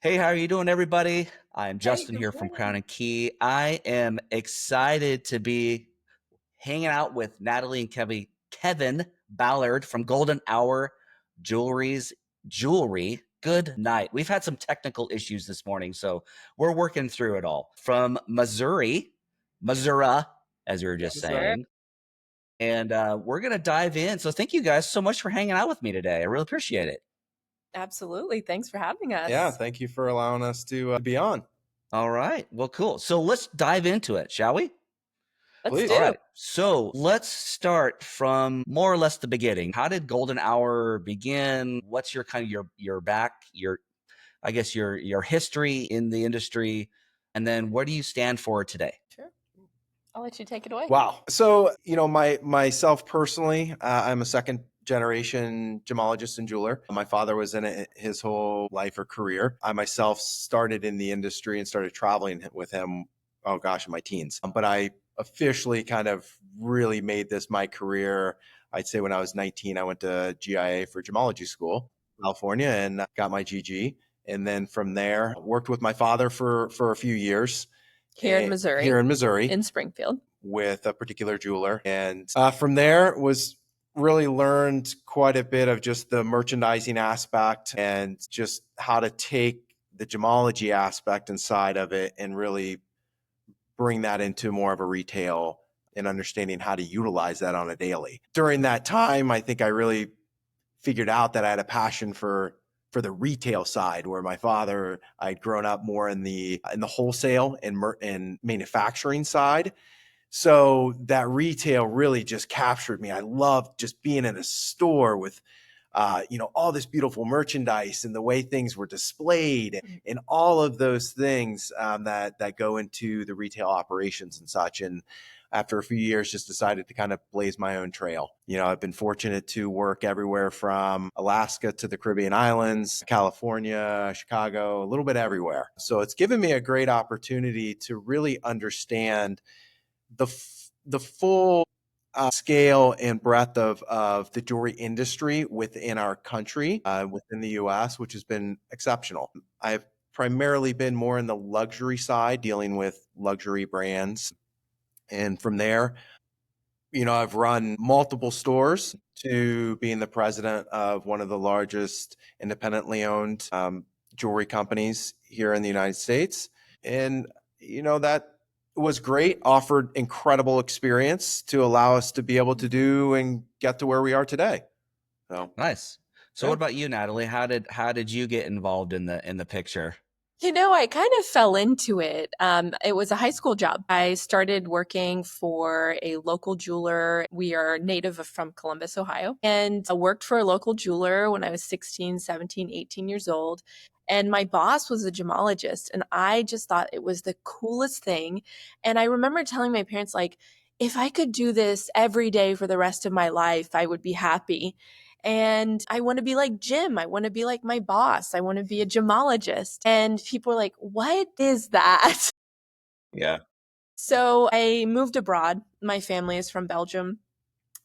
Hey, how are you doing, everybody? I'm Hey, Justin good here from Crown morning. and Key. I am excited to be hanging out with Natalie and Kevin Ballard from Golden Hour Jewelry's Jewelry. Good night. We've had some technical issues this morning, so we're working through it all. From Missouri, as we were just Yes, sir. saying. And we're going to dive in. So thank you guys so much for hanging out with me today. I really appreciate it. Absolutely. Thanks for having Yeah, us. thank you for allowing us to be on. All right. Well, cool. So let's dive into it, shall we? Let's All Please. do. right. So let's start from more or less the beginning. How did Golden Hour begin? What's your kind of your back, your I guess your history in the industry, and then what do you stand for today? Sure. I'll let you take it away. Wow. So, myself personally, I'm a second generation gemologist and jeweler. My father was in it his whole life or career. I myself started in the industry and started traveling with him, oh gosh, in my teens. But I officially kind of really made this my career. I'd say when I was 19, I went to GIA for gemology school, California, and got my GG. And then from there, worked with my father for a few years Here in here Missouri, in Missouri in Springfield. with a particular jeweler. And from there was really learned quite a bit of just the merchandising aspect and just how to take the gemology aspect inside of it and really bring that into more of a retail and understanding how to utilize that on a daily. During that time, I think I really figured out that I had a passion for the retail side, where my father, I'd grown up more in the wholesale and manufacturing side. So that retail really just captured me. I loved just being in a store with, all this beautiful merchandise and the way things were displayed and all of those things that go into the retail operations and such. And after a few years, just decided to kind of blaze my own trail. I've been fortunate to work everywhere from Alaska to the Caribbean islands, California, Chicago, a little bit everywhere. So it's given me a great opportunity to really understand the full scale and breadth of the jewelry industry within our country, within the US, which has been exceptional. I've primarily been more in the luxury side, dealing with luxury brands. And from there, I've run multiple stores to being the president of one of the largest independently owned jewelry companies here in the United States. And, that was great, offered incredible experience to allow us to be able to do and get to where we are today. So, Nice. So what yeah. about you, Natalie? How did you get involved in the picture? I kind of fell into it. It was a high school job. I started working for a local jeweler. We are native from Columbus, Ohio, and I worked for a local jeweler when I was 16, 17, 18 years old. And my boss was a gemologist, and I just thought it was the coolest thing. And I remember telling my parents, like, if I could do this every day for the rest of my life, I would be happy. And I want to be like Jim. I want to be like my boss. I want to be a gemologist. And people were like, what is that? Yeah. So I moved abroad. My family is from Belgium.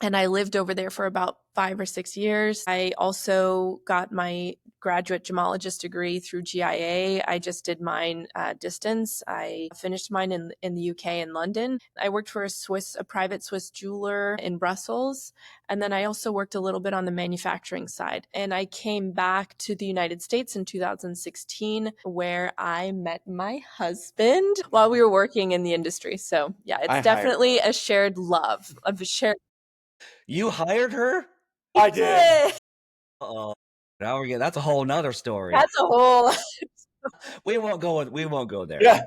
And I lived over there for about 5 or 6 years. I also got my graduate gemologist degree through GIA. I just did mine distance. I finished mine in the UK in London. I worked for a private Swiss jeweler in Brussels. And then I also worked a little bit on the manufacturing side. And I came back to the United States in 2016, where I met my husband while we were working in the industry. So yeah, it's I hired. definitely a shared love, of a shared. You hired her? I did. Oh, now we're getting that's a whole nother story. That's a whole. We won't go there. Yeah.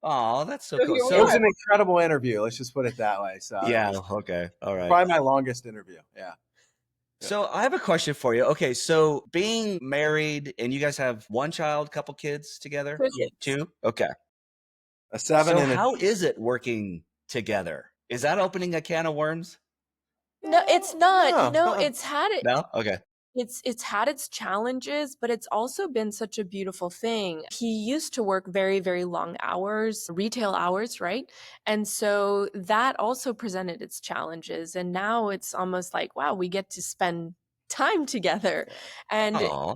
Oh, that's so So cool. here we It was So are. an incredible interview. Let's just put it that way. So it yeah, was okay. All right. probably my longest interview. Yeah. Yeah. So I have a question for you. Okay, so being married and you guys have one child, couple kids together? Crickets. Two? Okay. A seven So and a how is it working together? Is that opening a can of worms? No, it's not. no, no. No? Okay. It's had its challenges, but it's also been such a beautiful thing. He used to work very, very long hours, retail hours, right? And so that also presented its challenges. And now it's almost like, wow, we get to spend time together. And Oh.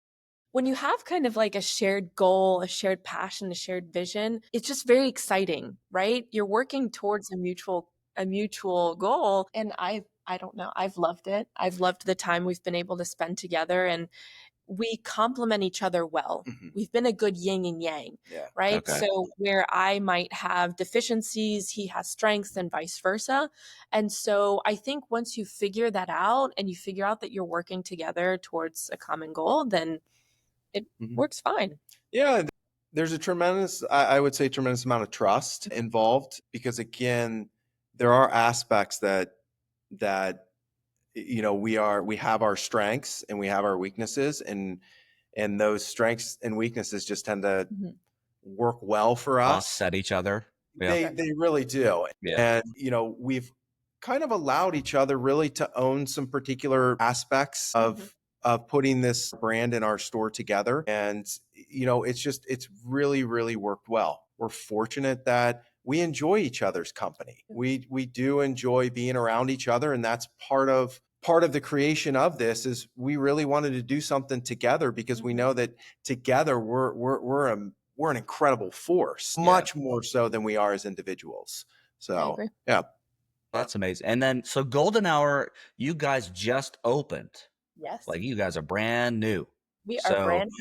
when you have kind of like a shared goal, a shared passion, a shared vision, it's just very exciting, right? You're working towards a mutual goal. And I don't know, I've loved it. I've loved the time we've been able to spend together, and we complement each other well. Mhm. We've been a good yin and yang, Yeah. right? Okay. So where I might have deficiencies, he has strengths and vice versa. And so I think once you figure that out and you figure out that you're working together towards a common goal, then it Mhm. works fine. Yeah, there's a tremendous, I would say, tremendous amount of trust involved because again, there are aspects that we have our strengths and we have our weaknesses, and those strengths and weaknesses just tend to Mhm. work well for us. Offset each other. Yeah. They really do. Yeah. And we've kind of allowed each other really to own some particular aspects of putting this brand in our store together. And it's really worked well. We're fortunate that we enjoy each other's company. We do enjoy being around each other, and that's part of the creation of this. Is we really wanted to do something together because we know that together we're an incredible force, Yeah. much more so than we are as individuals. I So, agree. yeah. That's amazing. And then, so Golden Hour, you guys just opened. Yes. Like, you guys are brand new. We are So brand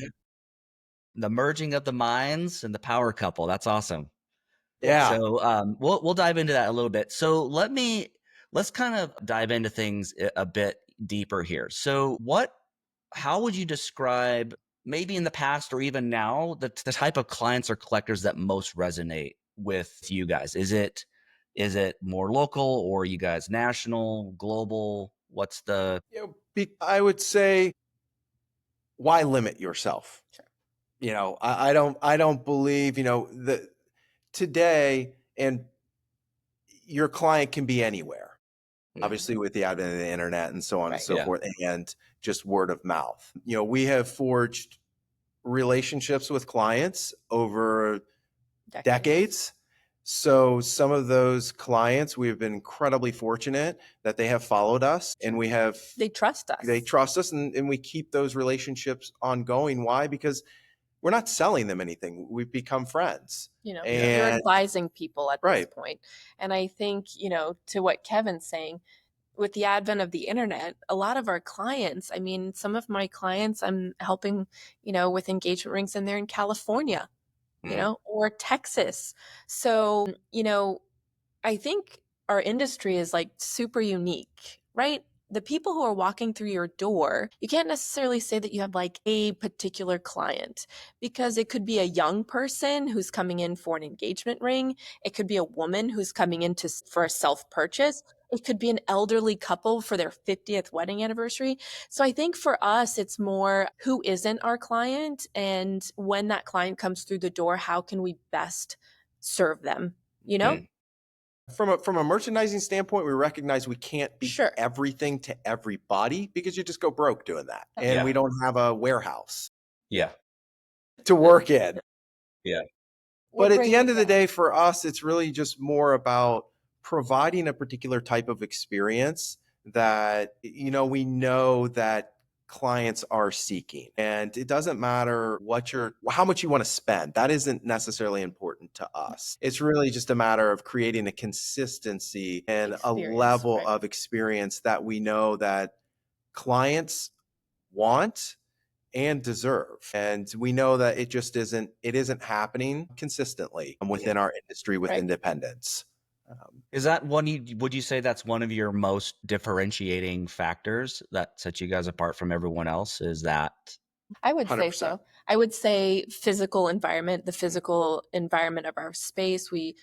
the merging of the minds and the power couple, that's awesome. Yeah. So we'll dive into that a little bit. So let's kind of dive into things a bit deeper here. So how would you describe, maybe in the past or even now, the type of clients or collectors that most resonate with you guys? Is it more local, or are you guys national, global? What's the I would say, why limit yourself? Sure. I don't believe, that today, and your client can be anywhere, obviously with the advent of the internet and so on and Right. so Yeah. forth, and just word of mouth. We have forged relationships with clients over decades. So some of those clients, we've been incredibly fortunate that they have followed us, and They trust us. they trust us, and we keep those relationships ongoing. Why? Because we're not selling them anything. We've become friends. You're And advising people at this right. point. And I think, to what Kevin's saying, with the advent of the internet, a lot of our clients, I mean, some of my clients I'm helping, with engagement rings, and they're in California, or Texas. So, I think our industry is like super unique, right? The people who are walking through your door, you can't necessarily say that you have like a particular client, because it could be a young person who's coming in for an engagement ring. It could be a woman who's coming in for a self purchase. It could be an elderly couple for their 50th wedding anniversary. So I think for us, it's more who isn't our client, and when that client comes through the door, how can we best serve them, you know? Mm. From a merchandising standpoint, we recognize we can't be Sure. everything to everybody because you just go broke doing that. And Yeah. we don't have a warehouse Yeah. to work in. Yeah. But at the end of the day, for us, it's really just more about providing a particular type of experience that, we know that clients are seeking. And it doesn't matter how much you want to spend. That isn't necessarily important to us. It's really just a matter of creating a consistency and a level right. of experience that we know that clients want and deserve. And we know that it isn't happening consistently within our industry with Right. independence. Is that would you say that's one of your most differentiating factors that sets you guys apart from everyone else? Is that I would say 100%. so. I would say physical environment, the physical environment of our space. We,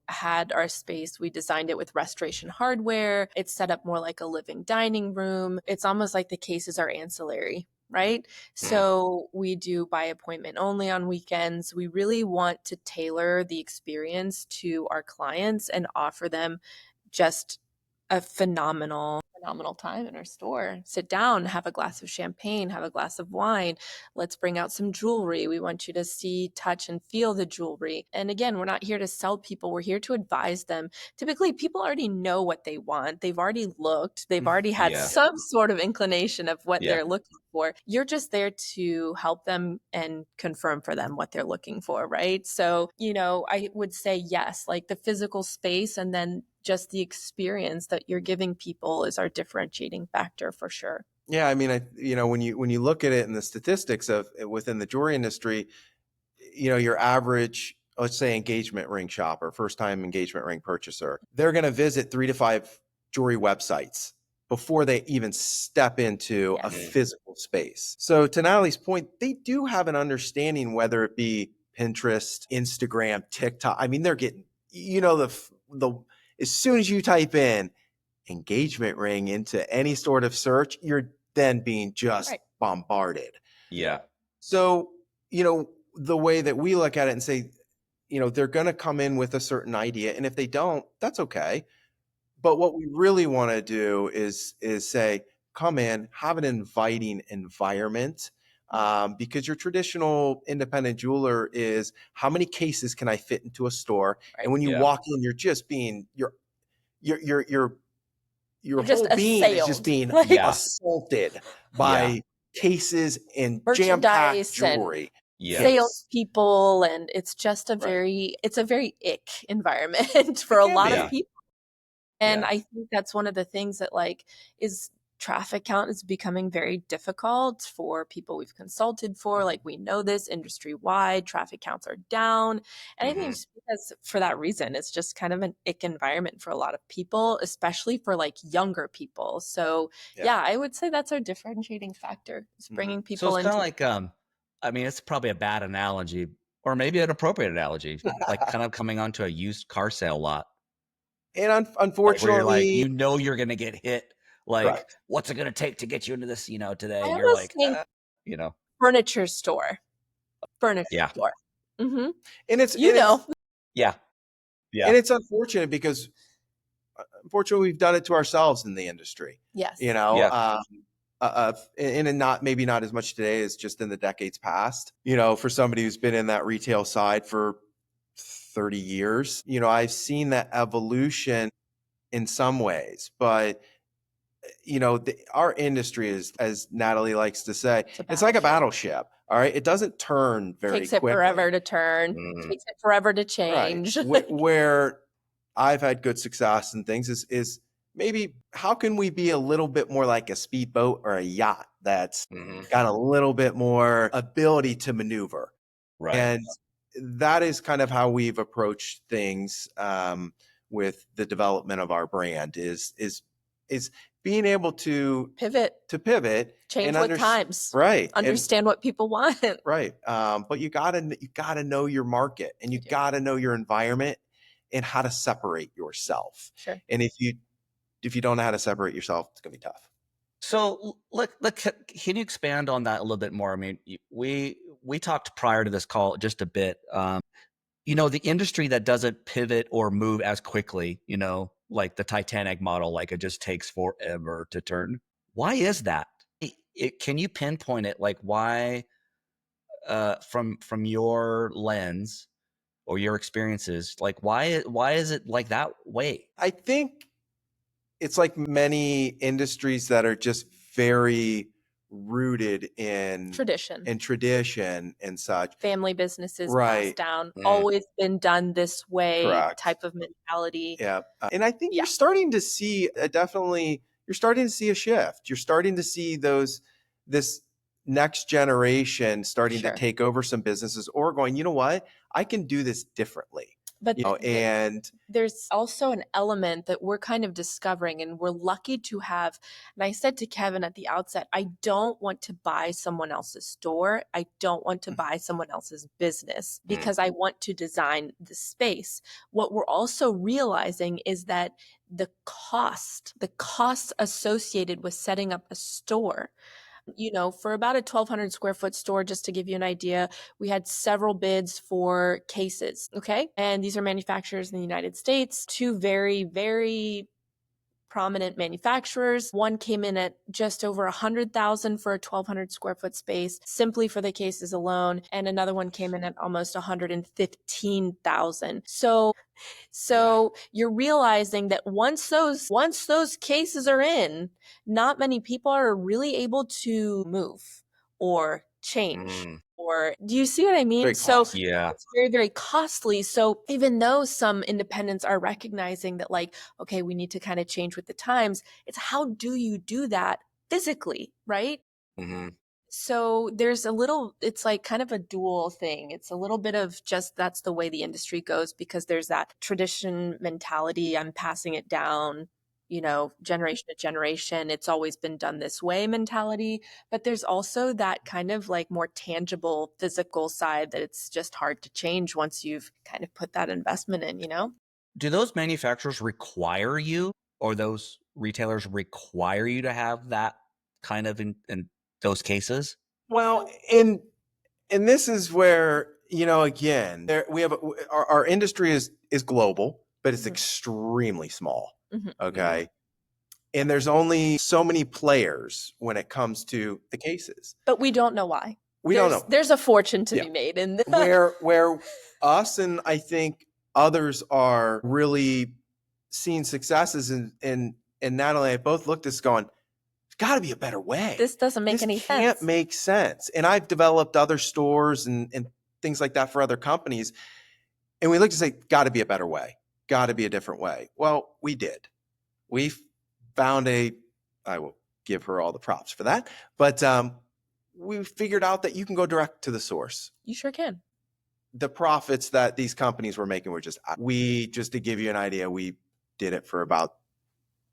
had our space, we designed it with restoration hardware. It's set up more like a living dining room. It's almost like the cases are ancillary, right? So we do by appointment only on weekends. We really want to tailor the experience to our clients and offer them just a phenomenal time in our store. Sit down, have a glass of champagne, have a glass of wine. Let's bring out some jewelry. We want you to see, touch, and feel the jewelry. And again, we're not here to sell people. We're here to advise them. Typically, people already know what they want. They've already looked. They've already had Yeah. some sort of inclination of what Yeah. they're looking for. You're just there to help them and confirm for them what they're looking for, right? So, I would say yes, like the physical space and then just the experience that you're giving people is our differentiating factor for sure. Yeah, I mean, when you look at it in the statistics of within the jewelry industry, your average, let's say, engagement ring shopper, first time engagement ring purchaser, they're going to visit 3 to 5 jewelry websites before they even step into a physical space. So to Natalie's point, they do have an understanding, whether it be Pinterest, Instagram, TikTok. I mean, they're getting, the as soon as you type in engagement ring into any sort of search, you're then being just bombarded. Yeah. So, the way that we look at it and say, they're going to come in with a certain idea. And if they don't, that's okay. But what we really want to do is say, come in, have an inviting environment. Because your traditional independent jeweler is, how many cases can I fit into a store? Right. And when you walk in, you're just being, your whole being is just being assaulted by cases and jam-packed jewelry. Sales people, and it's just it's a very ick environment for a lot of people. And I think that's one of the things that is traffic count is becoming very difficult for people we've consulted for. Like, we know this industry wide, traffic counts are down. And I think it's because for that reason, it's just kind of an ick environment for a lot of people, especially for younger people. So I would say that's our differentiating factor. Is bringing people So it's into kind of I mean, it's probably a bad analogy, or maybe an appropriate analogy, like kind of coming onto a used car sale lot. And unfortunately, you're going to get hit. What's it going to take to get you into this, today? I You're like, furniture store. Store. And it's, yeah. And it's unfortunate because unfortunately we've done it to ourselves in the industry. Yes. And maybe not as much today as just in the decades past, for somebody who's been in that retail side for 30 years, I've seen that evolution in some ways, but our industry is, as Natalie likes to say, it's like a battleship. All right. It doesn't turn very quickly. Takes it forever to turn. Takes it forever to change. Right. Where I've had good success and things is maybe how can we be a little bit more like a speedboat or a yacht that's got a little bit more ability to maneuver. Right. And that is kind of how we've approached things with the development of our brand is being able to pivot, change with times, right? Understand what people want, right? But you gotta know your market, and you gotta know your environment and how to separate yourself. Sure. And if you don't know how to separate yourself, it's gonna be tough. So, look, can you expand on that a little bit more? I mean, we talked prior to this call just a bit. The industry that doesn't pivot or move as quickly, like the Titanic model, like it just takes forever to turn. Why is that? Can you pinpoint it? Like, why, from your lens or your experiences, like why is it like that way? I think it's like many industries that are just very rooted in tradition and such. Family businesses passed down, always been done this way type of mentality. Yeah. And I think you're starting to see you're starting to see a shift. You're starting to see this next generation starting to take over some businesses or going, you know what? I can do this differently. But there's also an element that we're kind of discovering, and we're lucky to have. And I said to Kevin at the outset, I don't want to buy someone else's store. I don't want to buy someone else's business because I want to design the space. What we're also realizing is that the costs associated with setting up a store, for about a 1,200 square foot store, just to give you an idea, we had several bids for cases. Okay. And these are manufacturers in the United States, two very, very prominent manufacturers. One came in at just over 100,000 for a 1,200 square foot space, simply for the cases alone. And another one came in at almost 115,000. So you're realizing that once those cases are in, not many people are really able to move or change. Or do you see what I mean? Very So costly. Yeah. it's very, very costly. So even though some independents are recognizing that, like, okay, we need to kind of change with the times, it's how do you do that physically, right? Mm-hmm. So it's like kind of a dual thing. It's a little bit of just that's the way the industry goes, because there's that tradition mentality. I'm passing it down, generation to generation. It's always been done this way mentality. But there's also that kind of like more tangible physical side that it's just hard to change once you've kind of put that investment in. Do those manufacturers require you, or those retailers require you to have that kind of in those cases? Well, and this is where, again, we have our industry is global, but it's Mhm. extremely small. Mhm. Okay. And there's only so many players when it comes to the cases. But we don't know why. We don't know. There's a fortune to Yeah. be made in this. Where us and I think others are really seeing successes, and Natalie and I both looked at this going, there's got to be a better way. This doesn't make This any can't sense. make sense. And I've developed other stores and things like that for other companies. And we looked and say, got to be a better way, got to be a different way. Well, we did. We found I will give her all the props for that, but we figured out that you can go direct to the source. You sure can. The profits that these companies were making were just to give you an idea, we did it for about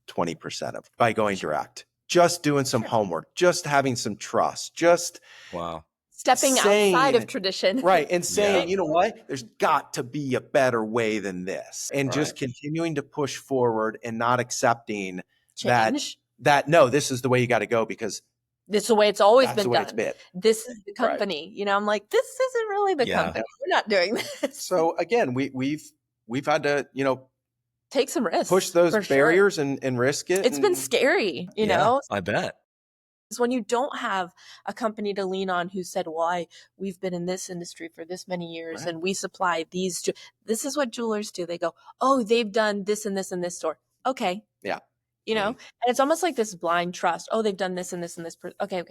20% of by going direct, just doing some homework, just having some trust, just Wow. Stepping outside of tradition. right, and saying, Yeah. you know what, there's got to be a better way than this, and just Right. continuing to push forward and not accepting Change. that no, this is the way you got to go because This is the way it's always that's been the way done. it's been. This is the Right. company. I'm like, this isn't really the Yeah. company. We're not doing this. So again, we've had to, Take some risks. push those for sure. barriers and risk it. It's been scary, you know? I bet. Is when you don't have a company to lean on who said, well, we've been in this industry for this many years Right. and we supply these. This is what jewelers do. They go, oh, they've done this and this in this store. Okay. Yeah. And it's almost like this blind trust. Oh, they've done this and this and this. Okay.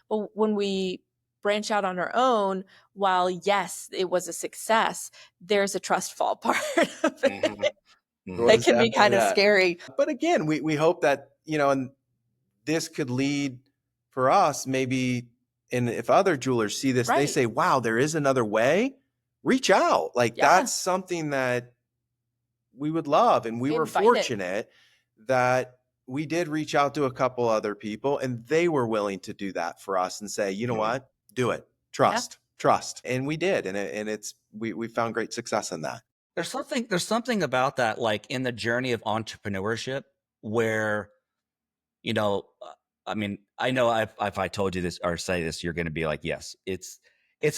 But when we branch out on our own, while yes, it was a success, there's a trust fall part of it. Mhm. That can be kind of scary. But again, we hope that, and this could lead for us maybe, and if other jewelers see this, they Right. say, wow, there is another way, reach out. Like Yeah. that's something that we would love. And we were Invite it. fortunate that we did reach out to a couple other people and they were willing to do that for us and say, you know Mhm. what, do it, trust. And we did. And we found great success in that. There's something about that, like in the journey of entrepreneurship where, I mean, I know if I told you this or say this, you're going to be like, yes, it's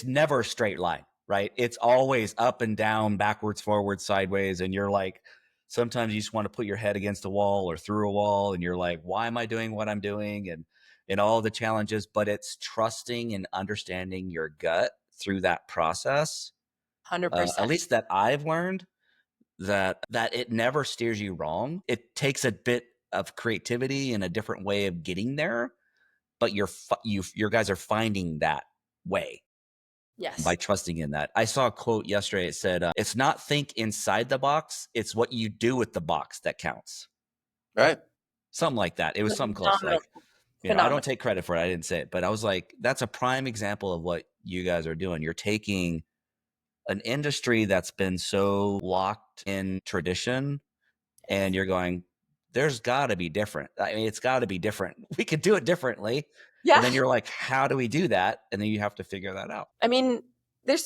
never a straight line, right? It's always up and down, backwards, forwards, sideways. And you're like, sometimes you just want to put your head against a wall or through a wall. And you're like, why am I doing what I'm doing? And all the challenges, but it's trusting and understanding your gut through that process. 100%. At least that I've learned that it never steers you wrong. It takes a bit of creativity and a different way of getting there, but your guys are finding that way Yes. by trusting in that. I saw a quote yesterday. It said, "It's not think inside the box; it's what you do with the box that counts." Right. Something like that. It was something close. Phenomenal. Like, I don't take credit for it. I didn't say it, but I was like, that's a prime example of what you guys are doing. You're taking an industry that's been so locked in tradition and you're going, there's got to be different. I mean, it's got to be different. We could do it differently. Yeah. And then you're like, how do we do that? And then you have to figure that out. I mean, I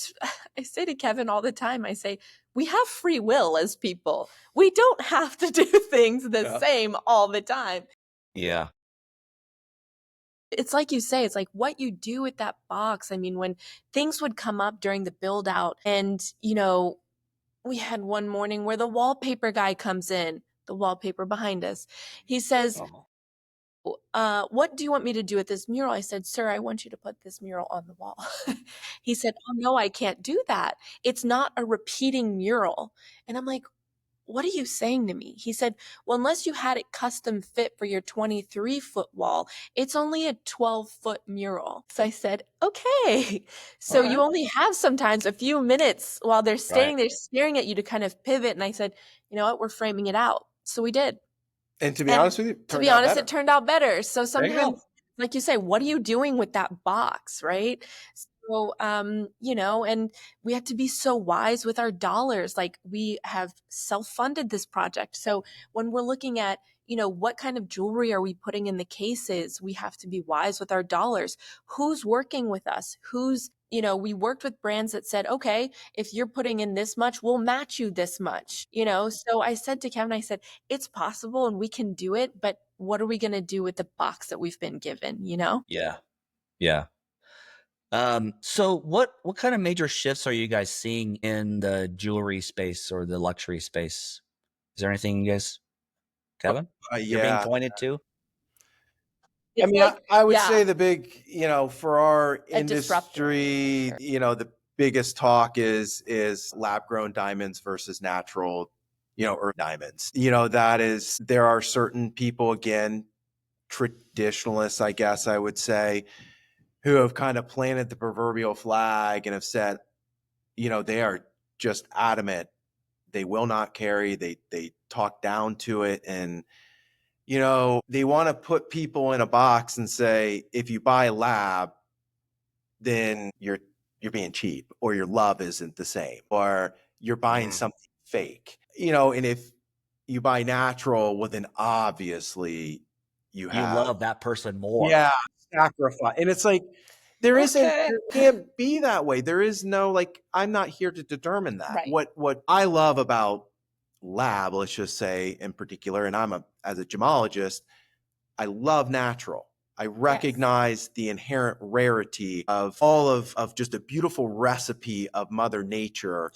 say to Kevin all the time, I say, we have free will as people. We don't have to do things the same all the time. Yeah. It's like you say, it's like what you do with that box. I mean, when things would come up during the build out and, we had one morning where the wallpaper guy comes in. the wallpaper behind us. He says, what do you want me to do with this mural? I said, sir, I want you to put this mural on the wall. He said, oh, no, I can't do that. It's not a repeating mural. And I'm like, what are you saying to me? He said, well, unless you had it custom fit for your 23-foot wall, it's only a 12-foot mural. So I said, okay. So you only have sometimes a few minutes while they're standing there staring at you to kind of pivot. And I said, you know what? We're framing it out. So we did. And to be honest with you, it turned out better. So sometimes, like you say, what are you doing with that box, right? So, you know, and we have to be so wise with our dollars. Like, we have self-funded this project. So when we're looking at, you know, what kind of jewelry are we putting in the cases, we have to be wise with our dollars. Who's working with us? You know, we worked with brands that said, okay, if you're putting in this much, we'll match you this much, you know? So I said to Kevin, I said, it's possible and we can do it, but what are we going to do with the box that we've been given, you know? Yeah. Yeah. So what kind of major shifts are you guys seeing in the jewelry space or the luxury space? Is there anything you guys, Kevin, you're being pointed to? I mean, like, I would say the big, you know, for our disruptor. industry, you know, the biggest talk is lab grown diamonds versus natural, you know, earth diamonds. You know, there are certain people, again, traditionalists, I guess I would say, who have kind of planted the proverbial flag and have said, you know, they are just adamant. They will not carry, they talk down to it. And, you know, they want to put people in a box and say, if you buy lab, then you're being cheap, or your love isn't the same, or you're buying something fake. You know, and if you buy natural, well, then obviously you love that person more. Yeah, sacrifice. And it's like, there can't be that way. There is no, like, I'm not here to determine that. Right. What I love about lab, let's just say in particular, and as a gemologist, I love natural. I recognize the inherent rarity of all of just a beautiful recipe of Mother Nature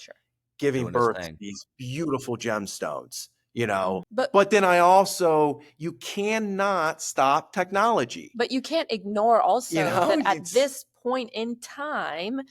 giving birth to these beautiful gemstones, you know. But then you cannot stop technology. But you can't ignore also that at this point in time,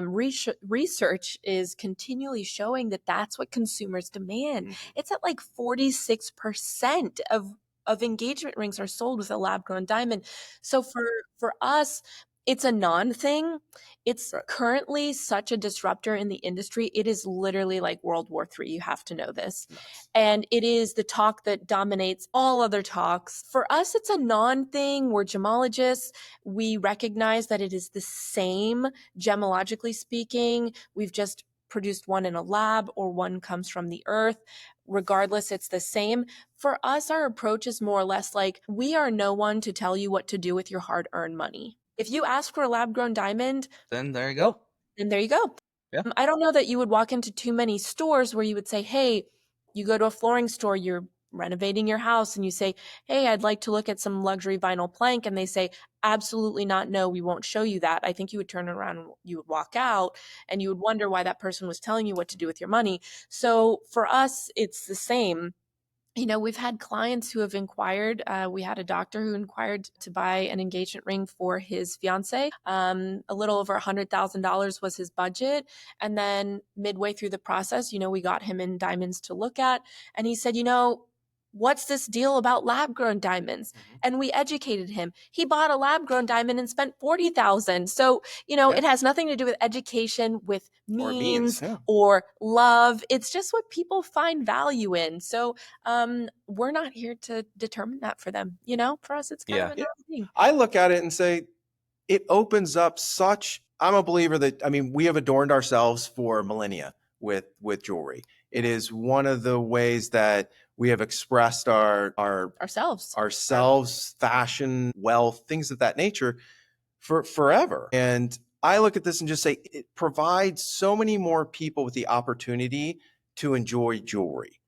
research is continually showing that that's what consumers demand. It's at like 46% of engagement rings are sold with a lab-grown diamond. So for us, it's a non-thing. It's currently such a disruptor in the industry. It is literally like World War III. You have to know this. And it is the talk that dominates all other talks. For us, it's a non-thing. We're gemologists. We recognize that it is the same, gemologically speaking. We've just produced one in a lab or one comes from the earth. Regardless, it's the same. For us, our approach is more or less like, we are no one to tell you what to do with your hard-earned money. If you ask for a lab-grown diamond, then there you go. Yeah. I don't know that you would walk into too many stores where you would say, hey, you go to a flooring store, you're renovating your house, and you say, hey, I'd like to look at some luxury vinyl plank. And they say, absolutely not. No, we won't show you that. I think you would turn around and you would walk out and you would wonder why that person was telling you what to do with your money. So for us, it's the same. You know, we've had clients who have inquired. We had a doctor who inquired to buy an engagement ring for his fiance. A little over $100,000 was his budget. And then midway through the process, you know, we got him in diamonds to look at. And he said, you know, what's this deal about lab-grown diamonds? And we educated him. He bought a lab-grown diamond and spent $40,000. So, you know, it has nothing to do with education, with means or love. It's just what people find value in. So we're not here to determine that for them. You know, for us, it's kind of another thing. I look at it and say, it opens up I'm a believer that, I mean, we have adorned ourselves for millennia with jewelry. It is one of the ways that we have expressed ourselves, fashion, wealth, things of that nature for forever. And I look at this and just say, it provides so many more people with the opportunity to enjoy jewelry,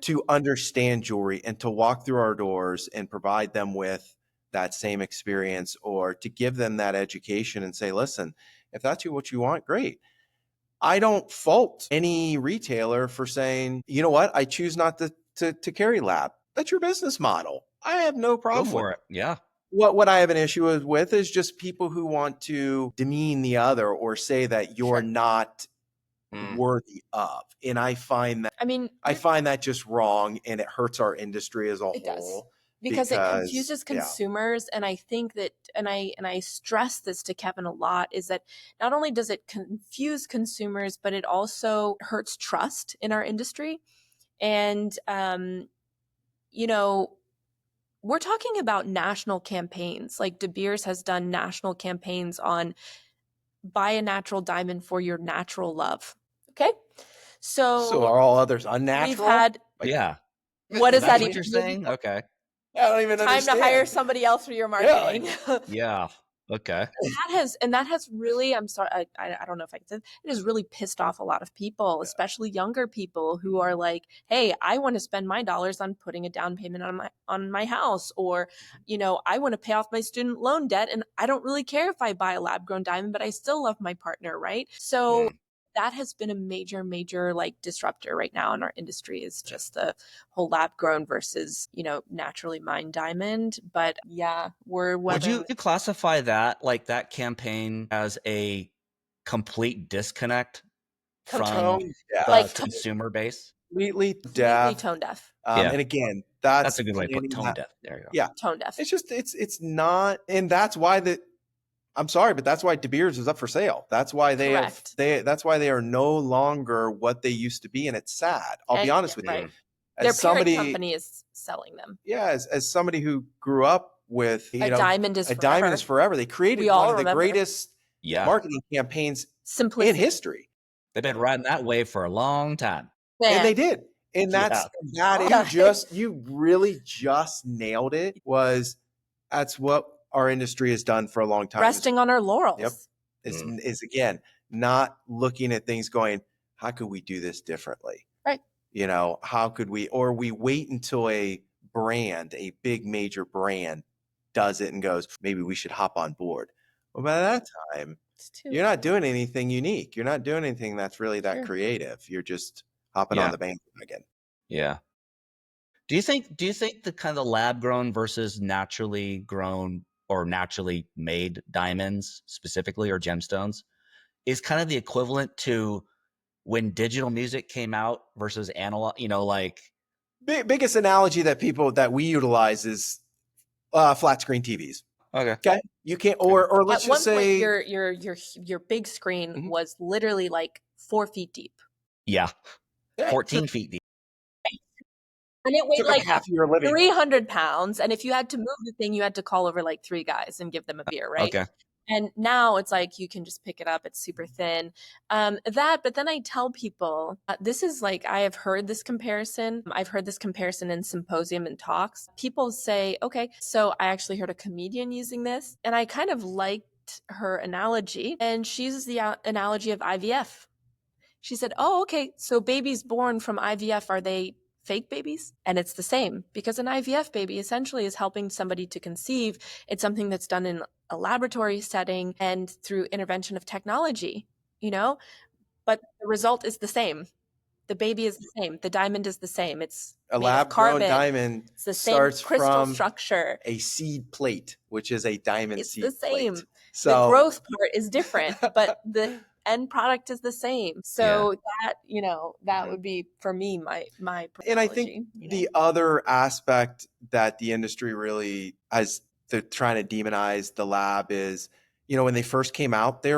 to understand jewelry, and to walk through our doors and provide them with that same experience, or to give them that education and say, listen, if that's what you want, great. I don't fault any retailer for saying, you know what, I choose not to to carry lab. That's your business model. I have no Go problem with for it. Yeah. what I have an issue with is just people who want to demean the other or say that you're Sure. not Mm. worthy of. And I find I mean, that just wrong, and it hurts our industry as a it does. whole Because it because confuses yeah. consumers, and I think that, and I stress this to Kevin a lot, is that not only does it confuse consumers, but it also hurts trust in our industry. And you know, we're talking about national campaigns. Like De Beers has done national campaigns on buy a natural diamond for your natural love. Okay, So so are all others we've unnatural? had, Like, Yeah. what does That's that what even you're mean? saying? Okay. I don't even Time to understand. hire somebody else for your Yeah, like, marketing. Yeah. Okay. That has really, I'm sorry, I don't know if I can say, it has really pissed off a lot of people, especially younger people who are like, hey, I want to spend my dollars on putting a down payment on my house, or, I want to pay off my student loan debt, and I don't really care if I buy a lab grown diamond, but I still love my partner, right? So Mm. that has been a major, major like disruptor right now in our industry, is just the whole lab grown versus, naturally mined diamond. But yeah, we're Would weathering. you classify that, like that campaign, as a complete disconnect from tone deaf. the Like consumer base? Completely completely deaf. tone deaf. Yeah. And again, That's that's a good way to put planting tone that. deaf. There you go. Yeah, Tone deaf. it's just it's not, and that's why I'm sorry, but that's why De Beers is up for sale. That's why Correct. that's why they are no longer what they used to be, and it's sad. I'll be And honest with you. right. As Their parent somebody, company is selling them. yeah, as somebody who grew up with A diamond is a diamond is forever. forever. They created We one all of the remember. greatest Yeah. marketing campaigns in Simplicity. history, They've been riding that wave for a long time. and they Man. did. And Yeah. you really just nailed it. That's what our industry has done for a long time. Resting on our laurels. Yep. Is Mm. again not looking at things going, how could we do this differently? Right. How could we, or we wait until a big major brand does it and goes, maybe we should hop on board. Well, by that time, you're not doing anything unique. You're not doing anything that's really that creative. You're just hopping on Yeah. the bandwagon. Yeah. Do you think the kind of lab grown versus naturally grown or naturally made diamonds specifically, or gemstones, is kind of the equivalent to when digital music came out versus analog, like Biggest analogy that we utilize is flat screen TVs. okay. Okay, you can't, or let's At one just say point, your big screen Mhm. was literally like 4 feet deep. Yeah. Yeah. 14 feet deep. And it weighed took up like half of your living room. 300 pounds. And if you had to move the thing, you had to call over like 3 guys and give them a beer, right? Okay. And now it's like you can just pick it up. It's super thin. But then I tell people, this is like, I have heard this comparison. I've heard this comparison in symposium and talks. People say, okay, so I actually heard a comedian using this, and I kind of liked her analogy. And she uses the analogy of IVF. She said, oh, okay, so babies born from IVF, are they fake babies? And it's the same, because an IVF baby essentially is helping somebody to conceive. It's something that's done in a laboratory setting and through intervention of technology, but the result is the same. The baby is the same. The diamond is the same. It's A made of lab-grown carbon. diamond It's the same starts crystal from structure. a seed plate, which is a diamond It's seed the same. plate. The So growth part is different, but the end product is the same. So that would be for me my and I analogy, think the other aspect that the industry really has, they're trying to demonize the lab is, when they first came out, they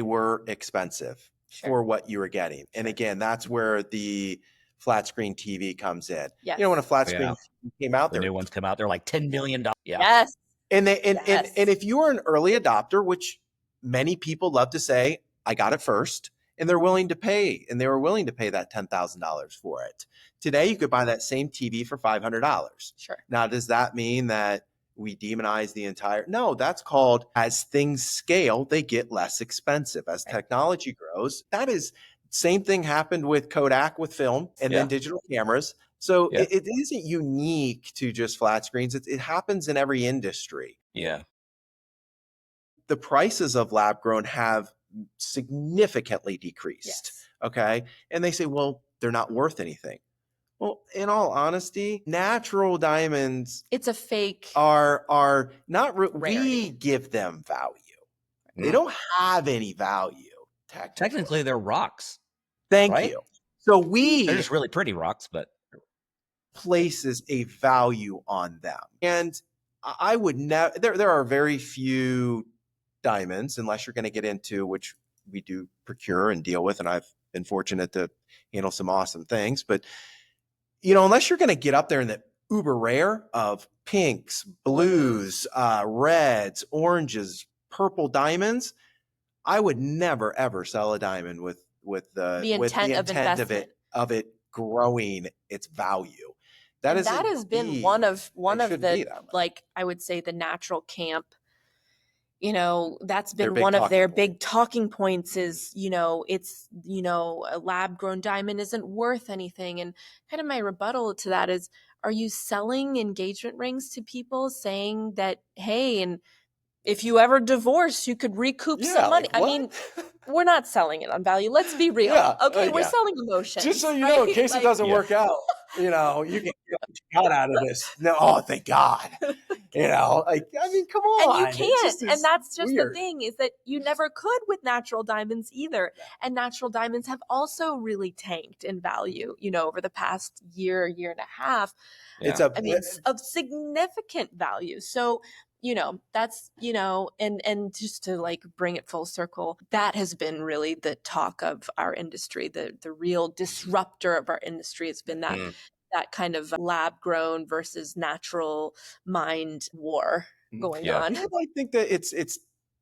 were expensive for what you were getting. And again, that's where the flat screen TV comes in. Yes. When a flat screen came out, The new ones come out, they're like $10 million. Yeah. Yes. And if you were an early adopter, which many people love to say, I got it first, and they were willing to pay that $10,000 for it. Today, you could buy that same TV for $500. Sure. Now, does that mean that we demonize the entire? No, that's called, as things scale, they get less expensive. As technology grows, that is, same thing happened with Kodak with film and then digital cameras. So it isn't unique to just flat screens. It happens in every industry. Yeah. The prices of lab grown have significantly decreased. Yes. Okay. And they say, well, they're not worth anything. Well, in all honesty, natural diamonds It's a fake are not we rarity. give them value. They Mm. don't have any value technically. Technically, they're rocks. Thank right? you. So They're we just really pretty rocks, but places a value on them. And I would never, there are very few diamonds, unless you're going to get into, which we do procure and deal with. And I've been fortunate to handle some awesome things. But, unless you're going to get up there in the uber rare of pinks, blues, reds, oranges, purple diamonds, I would never, ever sell a diamond with the intent of intent investment. of it growing its value. That has been one of the, like, I would say, the natural camp. That's been one of their big talking points is, it's, a lab grown diamond isn't worth anything. And kind of my rebuttal to that is, are you selling engagement rings to people saying that, hey, and if you ever divorce, you could recoup some money? Like, I mean, we're not selling it on value. Let's be real. Yeah, okay, we're selling emotions. Just so you know, in case it doesn't work out, you can get what you got out of this. No, oh, thank God. I mean, come on. And you can't. And that's just weird. the thing, is that you never could with natural diamonds either. And natural diamonds have also really tanked in value, over the past year and a half. Yeah. It's of significant value. So, that's, and just to like bring it full circle, that has been really the talk of our industry. The real disruptor of our industry has been that kind of lab grown versus natural mind war going on. Well, I think that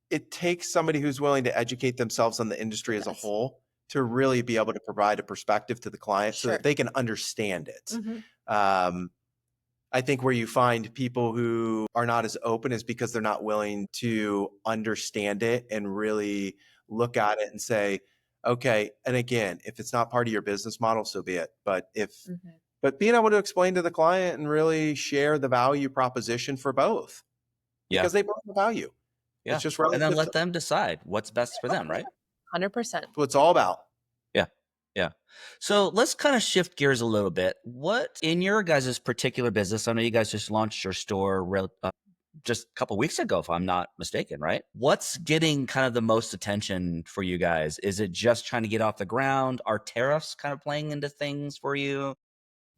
it takes somebody who's willing to educate themselves on the industry as a whole to really be able to provide a perspective to the client so that they can understand it. I think where you find people who are not as open is because they're not willing to understand it and really look at it and say, okay, and again, if it's not part of your business model, so be it. But but being able to explain to the client and really share the value proposition for both, because they both have value. Yeah. It's just and then let them decide what's best for them, right? 100%. That's what it's all about. Yeah. So let's kind of shift gears a little bit. What in your guys' particular business, I know you guys just launched your store just a couple weeks ago, if I'm not mistaken, right? What's getting kind of the most attention for you guys? Is it just trying to get off the ground? Are tariffs kind of playing into things for you?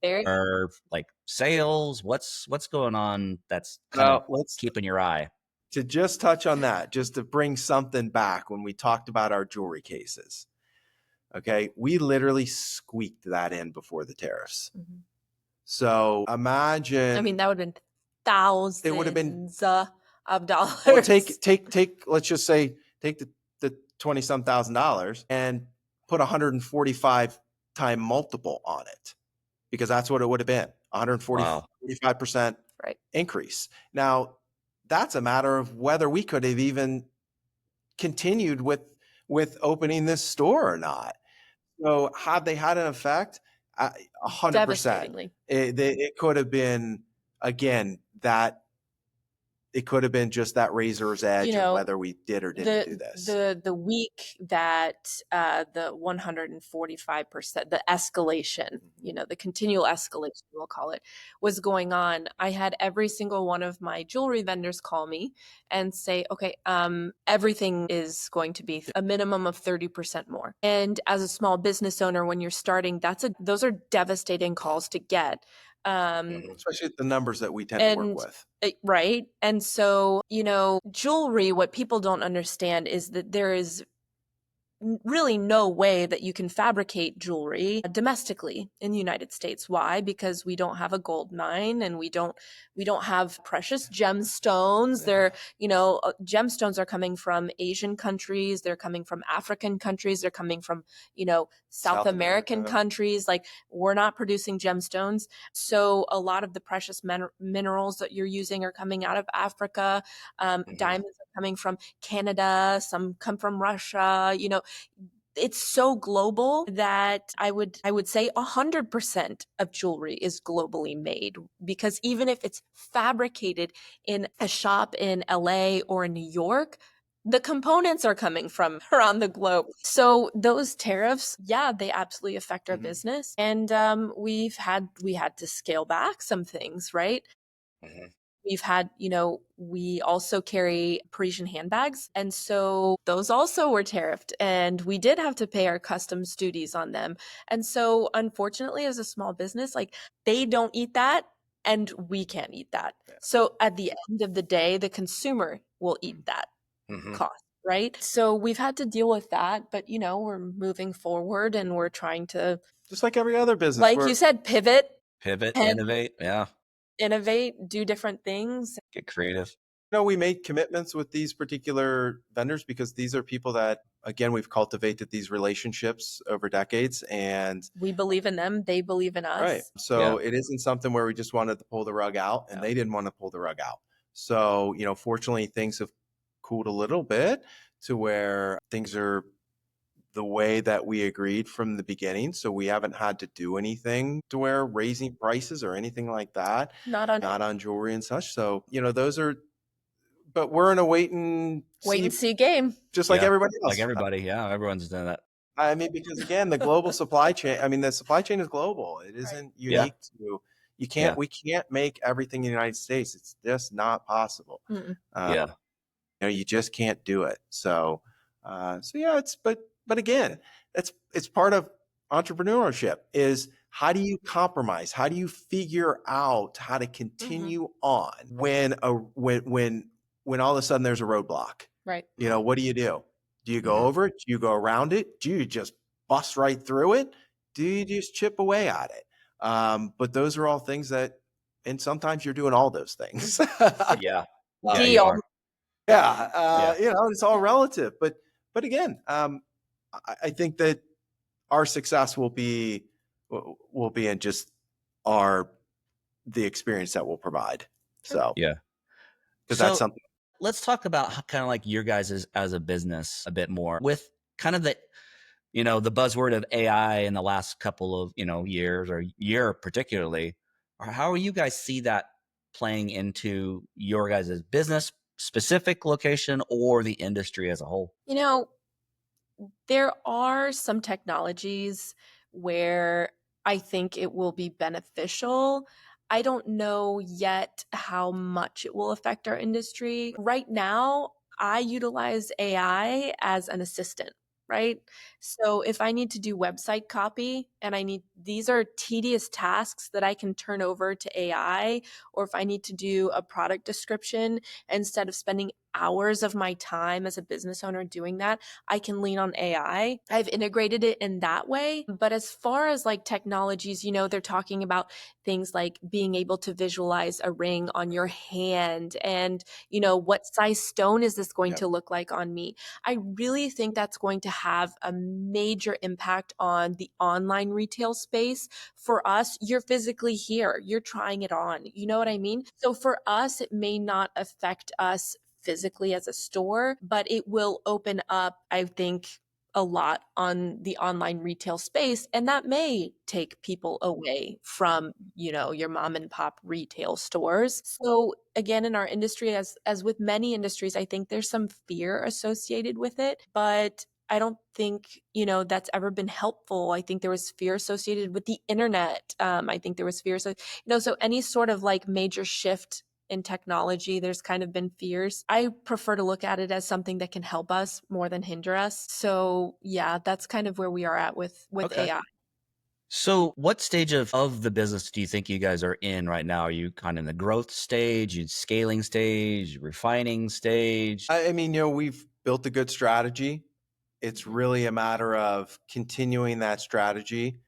Or like sales? What's going on that's kind of keeping your eye? To just touch on that, just to bring something back when we talked about our jewelry cases. Okay, we literally squeaked that in before the tariffs. So imagine. I mean, that would have been thousands. It would have been of dollars. Well, take. Let's just say take the $20-some thousand and put 145 time multiple on it, because that's what it would have been, 145% increase. Now, that's a matter of whether we could have even continued with opening this store or not. So have they had an effect? 100%. It could have been, again, that it could have been just that razor's edge of whether we did or didn't do this. The week that the 145%, the escalation, the continual escalation, we'll call it, was going on, I had every single one of my jewelry vendors call me and say, okay, everything is going to be a minimum of 30% more. And as a small business owner, when you're starting, those are devastating calls to get. Especially the numbers that we tend to work with. Right. And so, jewelry, what people don't understand is that there is really no way that you can fabricate jewelry domestically in the United States. Why? Because we don't have a gold mine, and we don't have precious gemstones. Gemstones are coming from Asian countries. They're coming from African countries. They're coming from, South American countries. Like, we're not producing gemstones. So a lot of the precious minerals that you're using are coming out of Africa. Diamonds are coming from Canada. Some come from Russia. It's so global that I would say 100% of jewelry is globally made, because even if it's fabricated in a shop in LA or in New York, The components are coming from around the globe. So those tariffs, yeah, they absolutely affect our business. And we had to scale back some things, right? We've had, we also carry Parisian handbags. And so those also were tariffed. And we did have to pay our customs duties on them. And so, unfortunately, as a small business, like they don't eat that and we can't eat that. So at the end of the day, the consumer will eat that cost, right? So we've had to deal with that. But, we're moving forward and we're trying to, Just like every other business. like you said, pivot, and innovate. Yeah. innovate, do different things. Get creative. We made commitments with these particular vendors because these are people that, again, we've cultivated these relationships over decades, and We believe in them. They believe in us. right. So it isn't something where we just wanted to pull the rug out, and they didn't want to pull the rug out. So, fortunately, things have cooled a little bit to where things are the way that we agreed from the beginning. So we haven't had to do anything to where raising prices or anything like that. Not on jewelry and such. So, those are, but we're in a wait and see game. just like everybody else. Like everybody. Yeah. Everyone's doing that. I mean, because again, the global supply chain, the supply chain is global. It isn't unique to, we can't make everything in the United States. It's just not possible. You just can't do it. So, but again, it's part of entrepreneurship is how do you compromise? How do you figure out how to continue on when all of a sudden there's a roadblock? Right. What do? Do you go over it? Do you go around it? Do you just bust right through it? Do you just chip away at it? But those are all things that, and sometimes you're doing all those things. Yeah. Deal. It's all relative. But again, I think that our success will be in just the experience that we'll provide. So because that's something. Let's talk about kind of like your guys as a business a bit more with kind of the buzzword of AI in the last couple of years or year particularly. Or how you guys see that playing into your guys' business specific location or the industry as a whole? There are some technologies where I think it will be beneficial. I don't know yet how much it will affect our industry. Right now, I utilize AI as an assistant, right? So if I need to do website copy and these are tedious tasks that I can turn over to AI, or if I need to do a product description, instead of spending hours of my time as a business owner doing that, I can lean on AI. I've integrated it in that way. But as far as like technologies, they're talking about things like being able to visualize a ring on your hand and, what size stone is this going to look like on me? I really think that's going to have a major impact on the online retail space. For us, you're physically here, you're trying it on. You know what I mean? So for us, it may not affect us physically as a store, but it will open up, I think, a lot on the online retail space. And that may take people away from, your mom and pop retail stores. So again, in our industry, as with many industries, I think there's some fear associated with it, but I don't think, that's ever been helpful. I think there was fear associated with the internet. I think there was fear. So any sort of like major shift in technology, there's kind of been fears. I prefer to look at it as something that can help us more than hinder us. So yeah, that's kind of where we are at with AI. So what stage of the business do you think you guys are in right now? Are you kind of in the growth stage, scaling stage, refining stage? We've built a good strategy. It's really a matter of continuing that strategy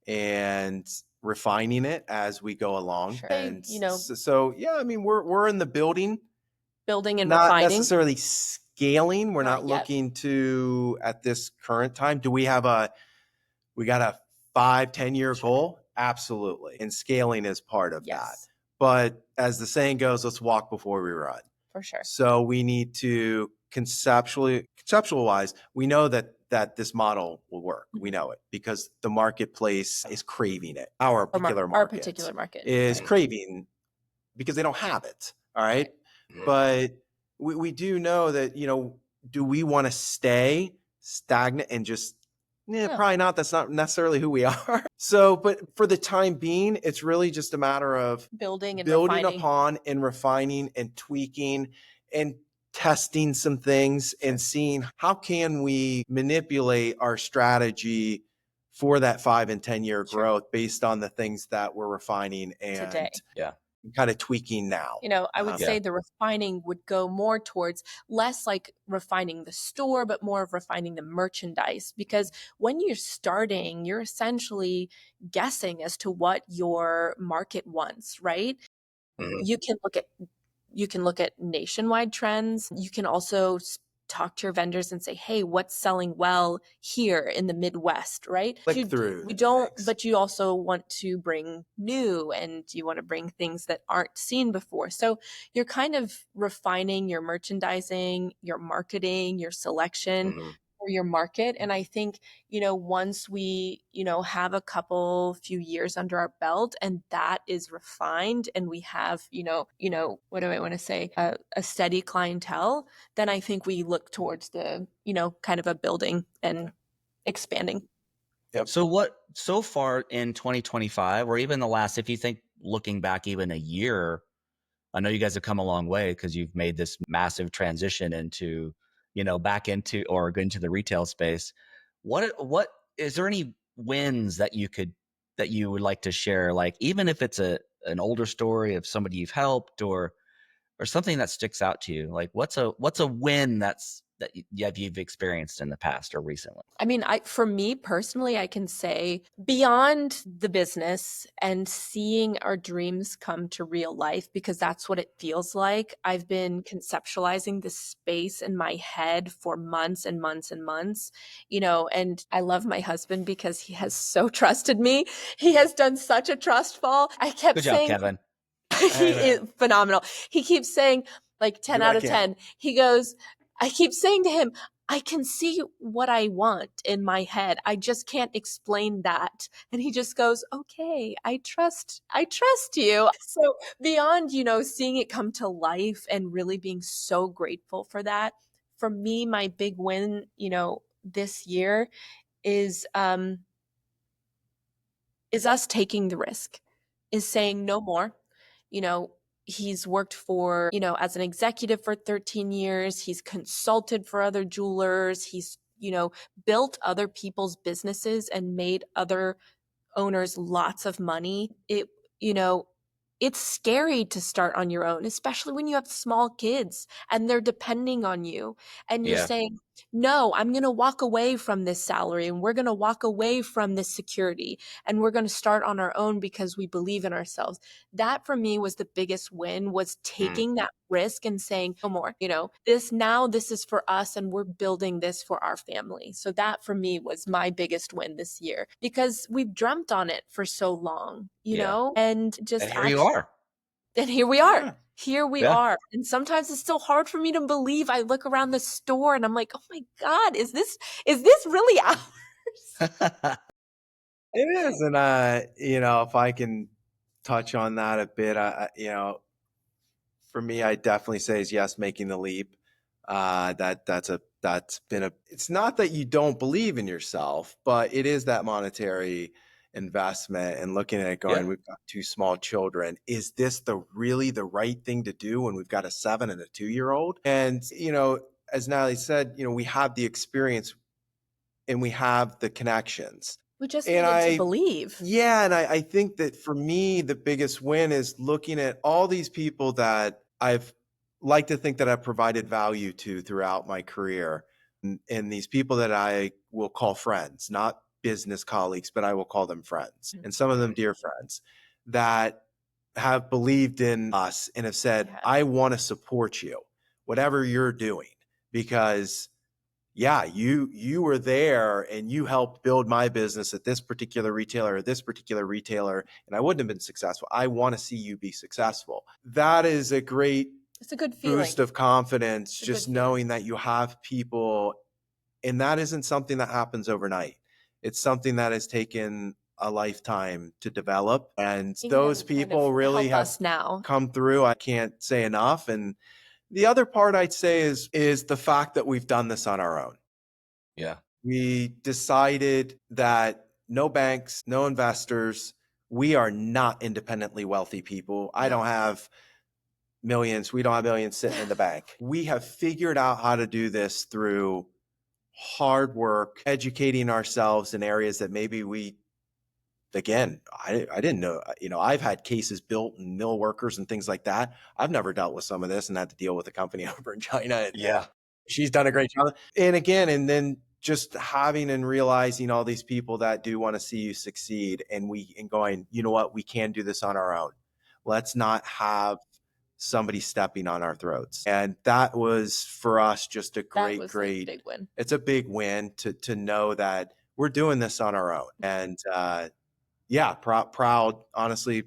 and refining it as we go along. Sure. And we're in the building and not refining. necessarily scaling. We're not looking to, at this current time, we got a 5-10 year goal? Absolutely. And scaling is part of that. But as the saying goes, let's walk before we run. For sure. So we need to conceptualize, we know that this model will work. We know it because the marketplace is craving it. Our particular market is craving because they don't have it. All right. But we do know that, do we want to stay stagnant and just, yeah, No. probably not. That's not necessarily who we are. So, but for the time being, it's really just a matter of Building and building refining. upon and refining and tweaking and testing some things and seeing how can we manipulate our strategy for that 5 and 10-year Sure. growth based on the things that we're refining Today. and Yeah. kind of tweaking now. I would Yeah. say the refining would go more towards less like refining the store, but more of refining the merchandise. Because when you're starting, you're essentially guessing as to what your market wants, right? Mhm. You can look at nationwide trends. You can also talk to your vendors and say, hey, what's selling well here in the Midwest, right? Click through. We don't, but you also want to bring new and you want to bring things that aren't seen before. So you're kind of refining your merchandising, your marketing, your selection Mhm. for your market. And I think, once we, have a few years under our belt and that is refined and we have, what do I want to say, a steady clientele, then I think we look towards the, kind of a building and expanding. Yep. So far in 2025, or even the last, if you think looking back even a year, I know you guys have come a long way because you've made this massive transition into, back into or into the retail space. What is there any wins that you would like to share? Like, even if it's an older story of somebody you've helped or something that sticks out to you, like what's a win you've experienced in the past or recently? I mean, for me personally, I can say beyond the business and seeing our dreams come to real life, because that's what it feels like. I've been conceptualizing this space in my head for months and months and months, and I love my husband because he has so trusted me. He has done such a trust fall. I kept Good job, saying, Kevin. he is phenomenal. He keeps saying like 10 Do out I of can. 10. He goes, I keep saying to him, I can see what I want in my head. I just can't explain that. And he just goes, okay, I trust you. So beyond, seeing it come to life and really being so grateful for that, for me, my big win, this year is us taking the risk, is saying no more. You know, he's worked for, as an executive for 13 years. He's consulted for other jewelers. He's, built other people's businesses and made other owners lots of money. You know, it's scary to start on your own, especially when you have small kids and they're depending on you. And you're Yeah. saying, no, I'm going to walk away from this salary and we're going to walk away from this security and we're going to start on our own because we believe in ourselves. That for me was the biggest win, was taking that risk and saying, no more, this is for us and we're building this for our family. So that for me was my biggest win this year, because we've dreamt on it for so long, and just And here you are. and here we are. Yeah. Here we Yeah. are. And sometimes it's still hard for me to believe. I look around the store and I'm like, oh my God, is this really ours? It is. And, if I can touch on that a bit, for me, I definitely say is yes, making the leap. That's been it's not that you don't believe in yourself, but it is that monetary investment and looking at it going, Yeah. we've got two small children. Is this really the right thing to do when we've got a 7 and a 2-year-old? And, as Natalie said, we have the experience and we have the connections. We just And needed to believe. Yeah, and I think that for me, the biggest win is looking at all these people that I've like to think that I've provided value to throughout my career. And these people that I will call friends, not business colleagues, but I will call them friends. And some of them dear friends that have believed in us and have said, Yeah. I want to support you, whatever you're doing, because yeah, you were there and you helped build my business at this particular retailer or this particular retailer, and I wouldn't have been successful. I want to see you be successful. That is a great It's a good feeling. boost of confidence, It's a just good knowing that you have people, and that isn't something that happens overnight. It's something that has taken a lifetime to develop, and I think those that kind people of really help have us now. come through. I can't say enough, and The other part I'd say is the fact that we've done this on our own. Yeah. We decided that no banks, no investors, we are not independently wealthy people. I don't have millions. We don't have millions sitting in the bank. We have figured out how to do this through hard work, educating ourselves in areas that maybe I didn't know, I've had cases built and mill workers and things like that. I've never dealt with some of this and had to deal with a company over in China. And Yeah. she's done a great job. And then just having and realizing all these people that do want to see you succeed and going, you know what, we can do this on our own. Let's not have somebody stepping on our throats. And that was for us just a great a big win. It's a big win to know that we're doing this on our own. And honestly,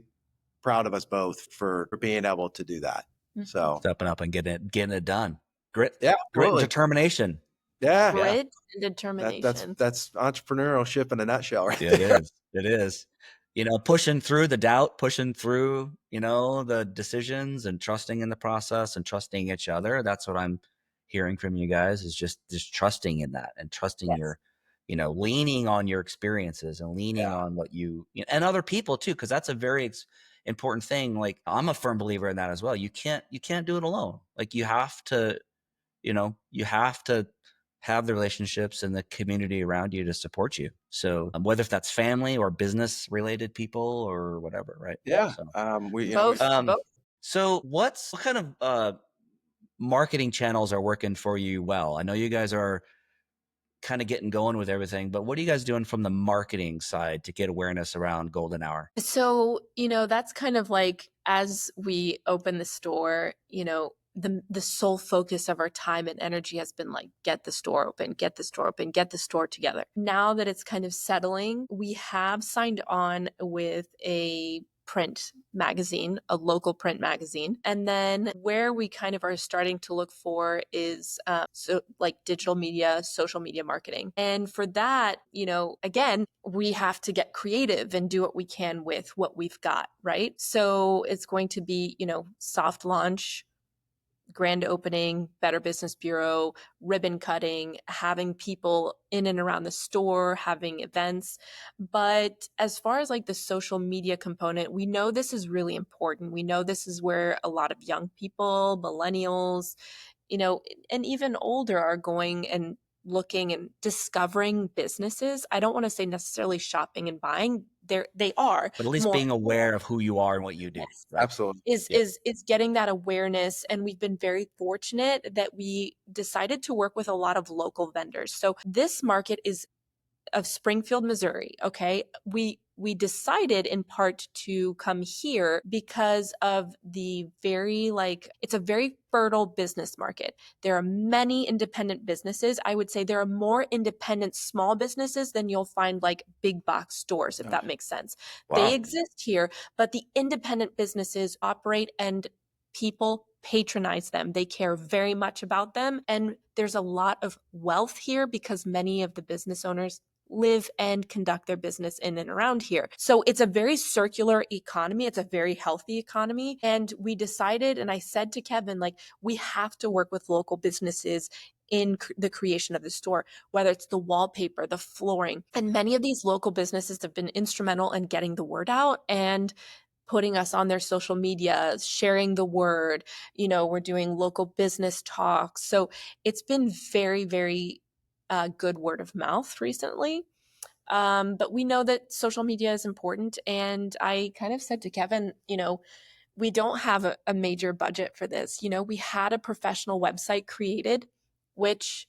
proud of us both for being able to do that. So stepping up and getting it done. Grit and absolutely. determination. Yeah. Grit and determination. That's entrepreneurship in a nutshell, right? Yeah, it is. Pushing through the doubt, pushing through, the decisions and trusting in the process and trusting each other. That's what I'm hearing from you guys, is just trusting in that and trusting your, leaning on your experiences and leaning on what and other people too, because that's a very important thing. Like, I'm a firm believer in that as well. You can't do it alone. Like, you have to have the relationships and the community around you to support you. So whether if that's family or business related people or whatever, right? Yeah. Both. So what kind of marketing channels are working for you well? I know you guys are kind of getting going with everything, but what are you guys doing from the marketing side to get awareness around Golden Hour? So, that's kind of like, as we open the store, the sole focus of our time and energy has been like, get the store open, get the store open, get the store together. Now that it's kind of settling, we have signed on with a print magazine, a local print magazine. And then where we kind of are starting to look for is so like digital media, social media marketing. And for that, again, we have to get creative and do what we can with what we've got, right? So it's going to be, soft launch, grand opening, Better Business Bureau, ribbon cutting, having people in and around the store, having events. But as far as like the social media component, we know this is really important. We know this is where a lot of young people, millennials, and even older are going and looking and discovering businesses. I don't want to say necessarily shopping and buying. They are, but at least being aware of who you are and what you do. Yes. Right? Absolutely. Is getting that awareness. And we've been very fortunate that we decided to work with a lot of local vendors. So this market is of Springfield, Missouri. Okay. We decided in part to come here because of it's a very fertile business market. There are many independent businesses. I would say there are more independent small businesses than you'll find like big box stores, if that makes sense. Wow. They exist here, but the independent businesses operate and people patronize them. They care very much about them. And there's a lot of wealth here because many of the business owners live and conduct their business in and around here. So it's a very circular economy. It's a very healthy economy. And we decided, and I said to Kevin, like, we have to work with local businesses in the creation of the store, whether it's the wallpaper, the flooring. And many of these local businesses have been instrumental in getting the word out and putting us on their social media, sharing the word. We're doing local business talks. So it's been very, very good word of mouth recently. But we know that social media is important. And I kind of said to Kevin, we don't have a major budget for this. We had a professional website created, which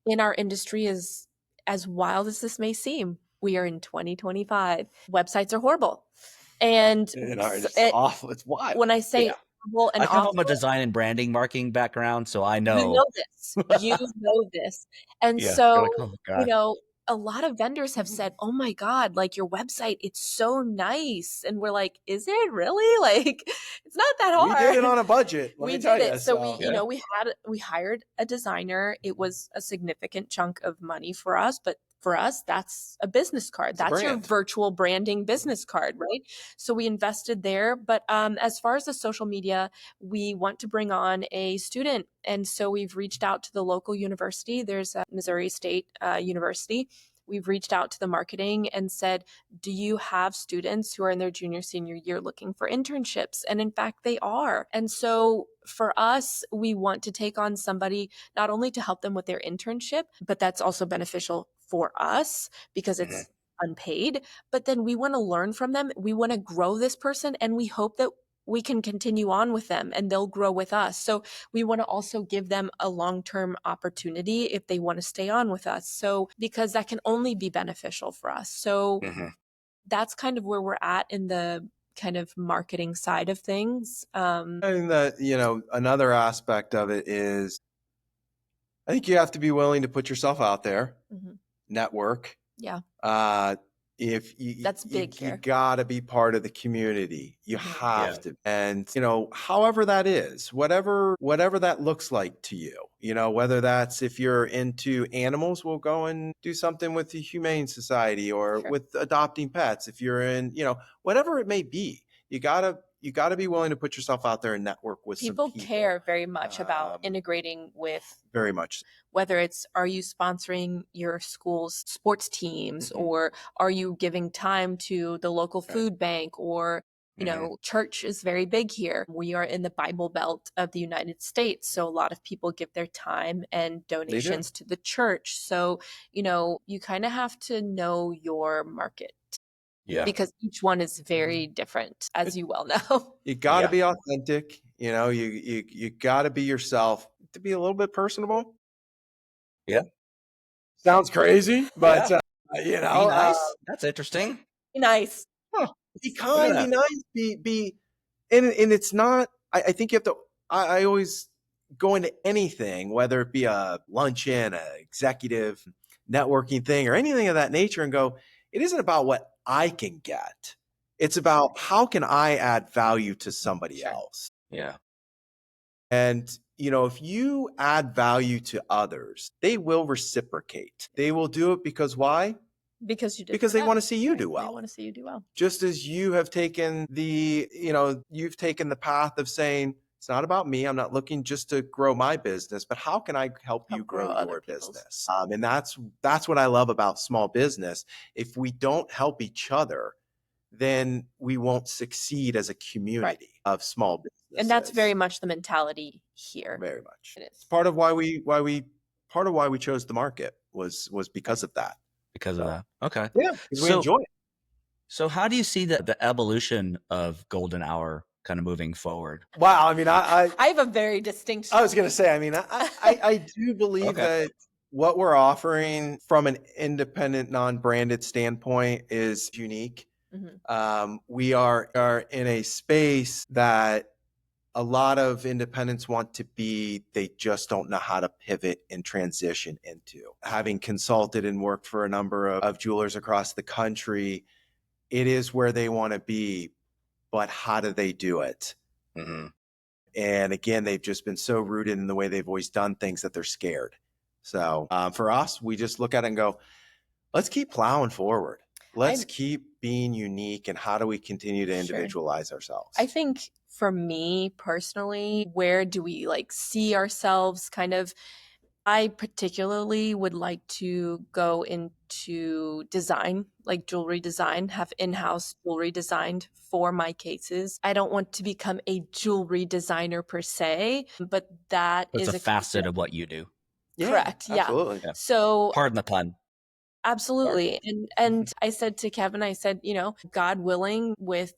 in our industry is, as wild as this may seem, we are in 2025. Websites are horrible. And it's awful. It's wild. When I say horrible and I come awful, from a design and branding marketing background, so I know. You know this. And so, like, oh, God. A lot of vendors have said, "Oh my God, like your website, it's so nice." And we're like, "Is it really?" Like, it's not that hard. We did it on a budget. We did it. So we hired a designer. It was a significant chunk of money for us, but for us, that's a business card. a That's your brand. virtual branding business card, right? So we invested there. But as far as the social media, we want to bring on a student. And so we've reached out to the local university. There's a Missouri State University. We've reached out to the marketing and said, do you have students who are in their junior, senior year looking for internships? And in fact, they are. And so for us, we want to take on somebody not only to help them with their internship, but that's also beneficial for us because it's unpaid. But then we want to learn from them. We want to grow this person, and we hope that we can continue on with them and they'll grow with us. So we want to also give them a long-term opportunity if they want to stay on with us. So because that can only be beneficial for us. So that's kind of where we're at in the kind of marketing side of things. And that, another aspect of it is I think you have to be willing to put yourself out there, network. Yeah. If you, That's big you here. gotta be part of the community. You have to. And, however that is, whatever that looks like to you, whether that's if you're into animals, we'll go and do something with the Humane Society or with adopting pets. If you're in, whatever it may be, you gotta be willing to put yourself out there and network with people. some people. Care very much about integrating with very much. Whether it's, are you sponsoring your school's sports teams or are you giving time to the local food bank or, church is very big here. We are in the Bible Belt of the United States. So a lot of people give their time and donations to the church. So, you kind of have to know your market. Yeah. Because each one is very different, as you well know. You got to be authentic. You got to be yourself. To be a little bit personable. Yeah. Sounds crazy, but be nice. That's interesting. Be nice. Be kind. Be nice. Be, and it's not. I think you have to. I always go into anything, whether it be a luncheon, an executive networking thing, or anything of that nature, and go. It isn't about what I can get. It's about how can I add value to somebody else. Yeah. And, if you add value to others, they will reciprocate. They will do it because why? Because you did. Because they want to see you do well. They want to see you do well. Just as you have taken you've taken the path of saying, it's not about me. I'm not looking just to grow my business, but how can I help you grow your business? And that's what I love about small business. If we don't help each other, then we won't succeed as a community of small businesses. And that's very much the mentality here. Very much. It is. Part of why we chose the market was because of that. Because of that. Okay. Yeah, because we enjoy it. So how do you see the evolution of Golden Hour kind of moving forward? Wow. I mean, I have a very distinct. I was going to say, I mean, I do believe that what we're offering from an independent, non-branded standpoint is unique. We are in a space that a lot of independents want to be, they just don't know how to pivot and transition into. Having consulted and worked for a number of jewelers across the country, it is where they want to be, but how do they do it? And again, they've just been so rooted in the way they've always done things that they're scared. So for us, we just look at it and go, let's keep plowing forward. Let's keep being unique. And how do we continue to individualize ourselves? I think for me personally, where do we see ourselves kind of? I particularly would like to go into design, like jewelry design, have in-house jewelry designed for my cases. I don't want to become a jewelry designer per se, but it's a facet of what you do. Correct. Absolutely. Yeah. So pardon the pun. Absolutely. And I said to Kevin, I said, God willing, with,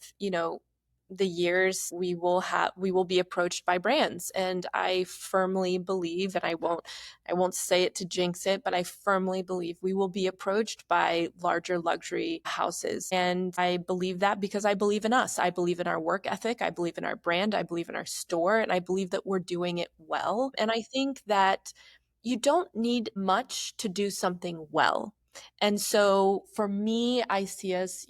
the years we will be approached by brands. And I firmly believe, and I won't say it to jinx it, but I firmly believe we will be approached by larger luxury houses. And I believe that because I believe in us. I believe in our work ethic. I believe in our brand. I believe in our store. And I believe that we're doing it well. And I think that you don't need much to do something well. And so for me, I see us,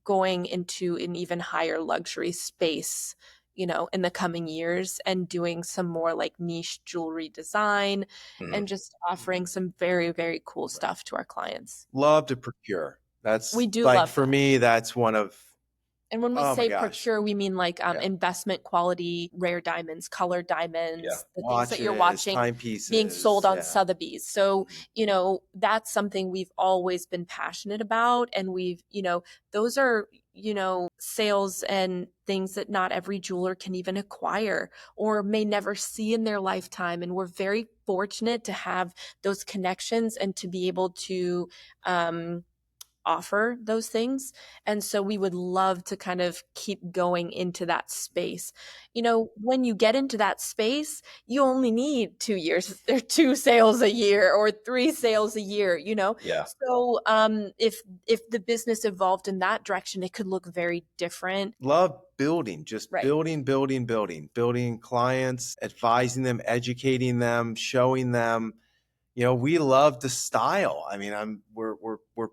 going into an even higher luxury space, in the coming years, and doing some more like niche jewelry design and just offering some very, very cool stuff to our clients. Love to procure. That's We do like, love for that. me, that's one of, And when we oh my say gosh, procure, we mean like yeah, investment quality, rare diamonds, colored Yeah. diamonds, the things that you're watches, watching being sold timepieces. on Yeah. Sotheby's. So, Mhm. that's something we've always been passionate about. And those are, sales and things that not every jeweler can even acquire or may never see in their lifetime. And we're very fortunate to have those connections and to be able to, offer those things. And so we would love to kind of keep going into that space. When you get into that space, you only need 2 years or 2 sales a year or 3 sales a year. Yeah. So if the business evolved in that direction, it could look very different. Love building, just Right. building clients, advising them, educating them, showing them. We love the style. I mean, we're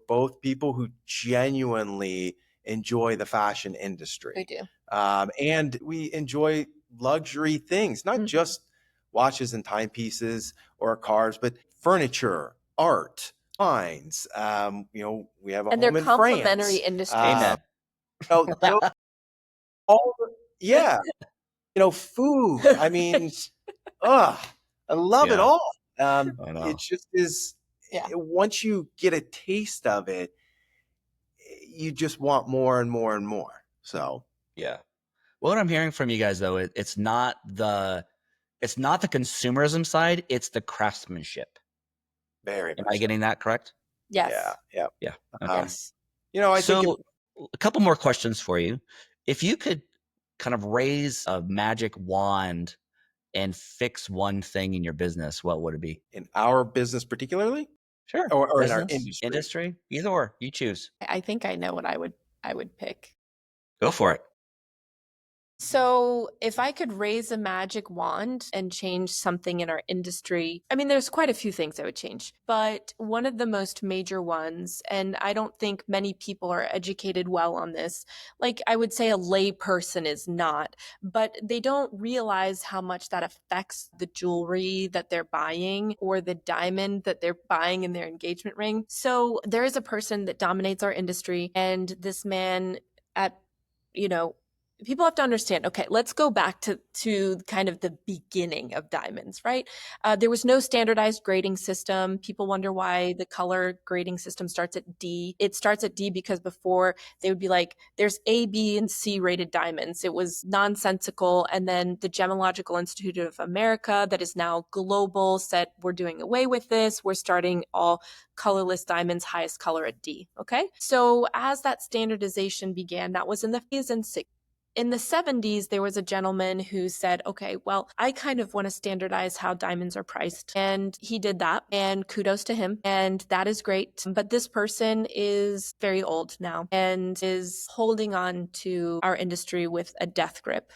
both people who genuinely enjoy the fashion We industry, do. and we enjoy luxury things, not Mhm. just watches and timepieces or cars, but furniture, art, wines. We have a And they're home in complementary France. industries. Amen. All yeah, food. I mean, ugh, I love it Yeah. all. I know. It just is. Yeah. Once you get a taste of it, you just want more and more and more. So Yeah. What I'm hearing from you guys though, it's not the consumerism side, it's the craftsmanship. very Am much I so. getting that correct? Yes. Yeah. Yeah. Okay. Yes. I think So a couple more questions for you. If you could kind of raise a magic wand and fix one thing in your business, what would it be? in our business particularly, Sure. or in our Business, industry. either or, you choose. I think I know what I would pick. Go for it. So, if I could raise a magic wand and change something in our industry, I mean, there's quite a few things I would change, but one of the most major ones, and I don't think many people are educated well on this, like I would say a lay person is not, but they don't realize how much that affects the jewelry that they're buying or the diamond that they're buying in their engagement ring. So, there is a person that dominates our industry, and this man at you know people have to understand, okay, let's go back to kind of the beginning of diamonds, right? There was no standardized grading system. People wonder why the color grading system starts at D. It starts at D because before they would be like, there's A, B, and C rated diamonds. It was nonsensical. And then the Gemological Institute of America, that is now global, said we're doing away with this. We're starting all colorless diamonds, highest color at D. Okay. So as that standardization began, that was in the 50s and 60s. In the 70s, there was a gentleman who said, okay, well, I kind of want to standardize how diamonds are priced. And he did that, and kudos to him. And that is great. But this person is very old now and is holding on to our industry with a death grip.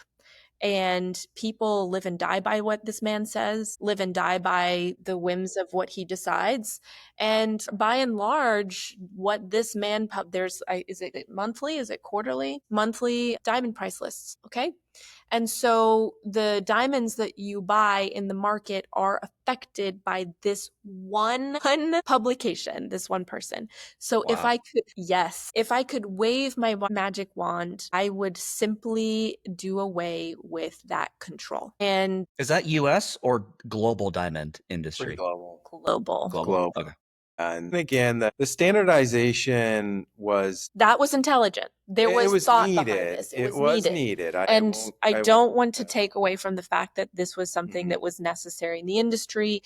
And people live and die by what this man says, live and die by the whims of what he decides. And by and large, what this man, is it monthly? Is it quarterly? Monthly diamond price lists. Okay. And so the diamonds that you buy in the market are affected by this one publication, this one person. So if Wow. if I could wave my magic wand, I would simply do away with that control. And Is that US or global diamond Pretty industry? global. global. Global. Okay. And again, the standardization was That was intelligent. There it was was thought behind needed. this. It It was was needed. needed. And I won't don't want to take away from the fact that this was something that was necessary in the industry.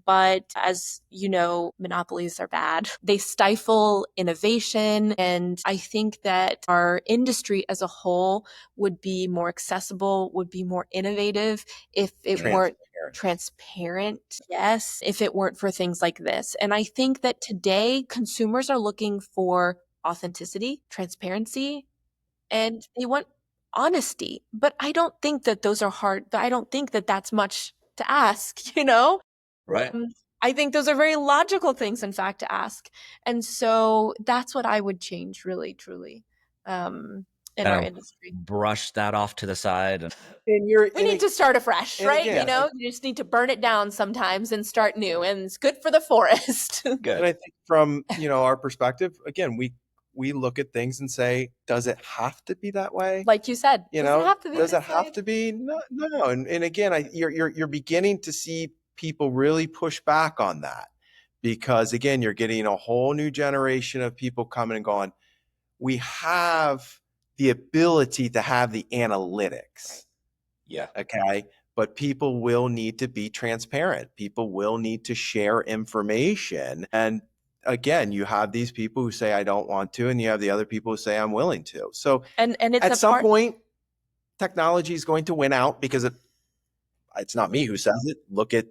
But as you know, monopolies are bad. They stifle innovation. And I think that our industry as a whole would be more accessible, would be more innovative if it weren't transparent. Yes, if it weren't for things like this. And I think that today consumers are looking for authenticity, transparency, and they want honesty. But I don't think that those are hard. I don't think that that's much to ask, you know? Right. I think those are very logical things, in fact, to ask. And so that's what I would change, really, truly. in Kind our of industry. brush that off to the side. And We need to start afresh, and right? again, You just need to burn it down sometimes and start new, and it's good for the forest. and good. I think from our perspective, again, we look at things and say, does it have to be that way? Like you said, does it have to be Does this it have way? to be? No, no. And again, you're beginning to see people really push back on that, because again, you're getting a whole new generation of people coming and going, we have the ability to have the analytics. Yeah. Okay. But people will need to be transparent. People will need to share information. And again, you have these people who say, I don't want to, and you have the other people who say, I'm willing to. So And it's at a some part. point, technology is going to win out, because it's not me who says it. Look at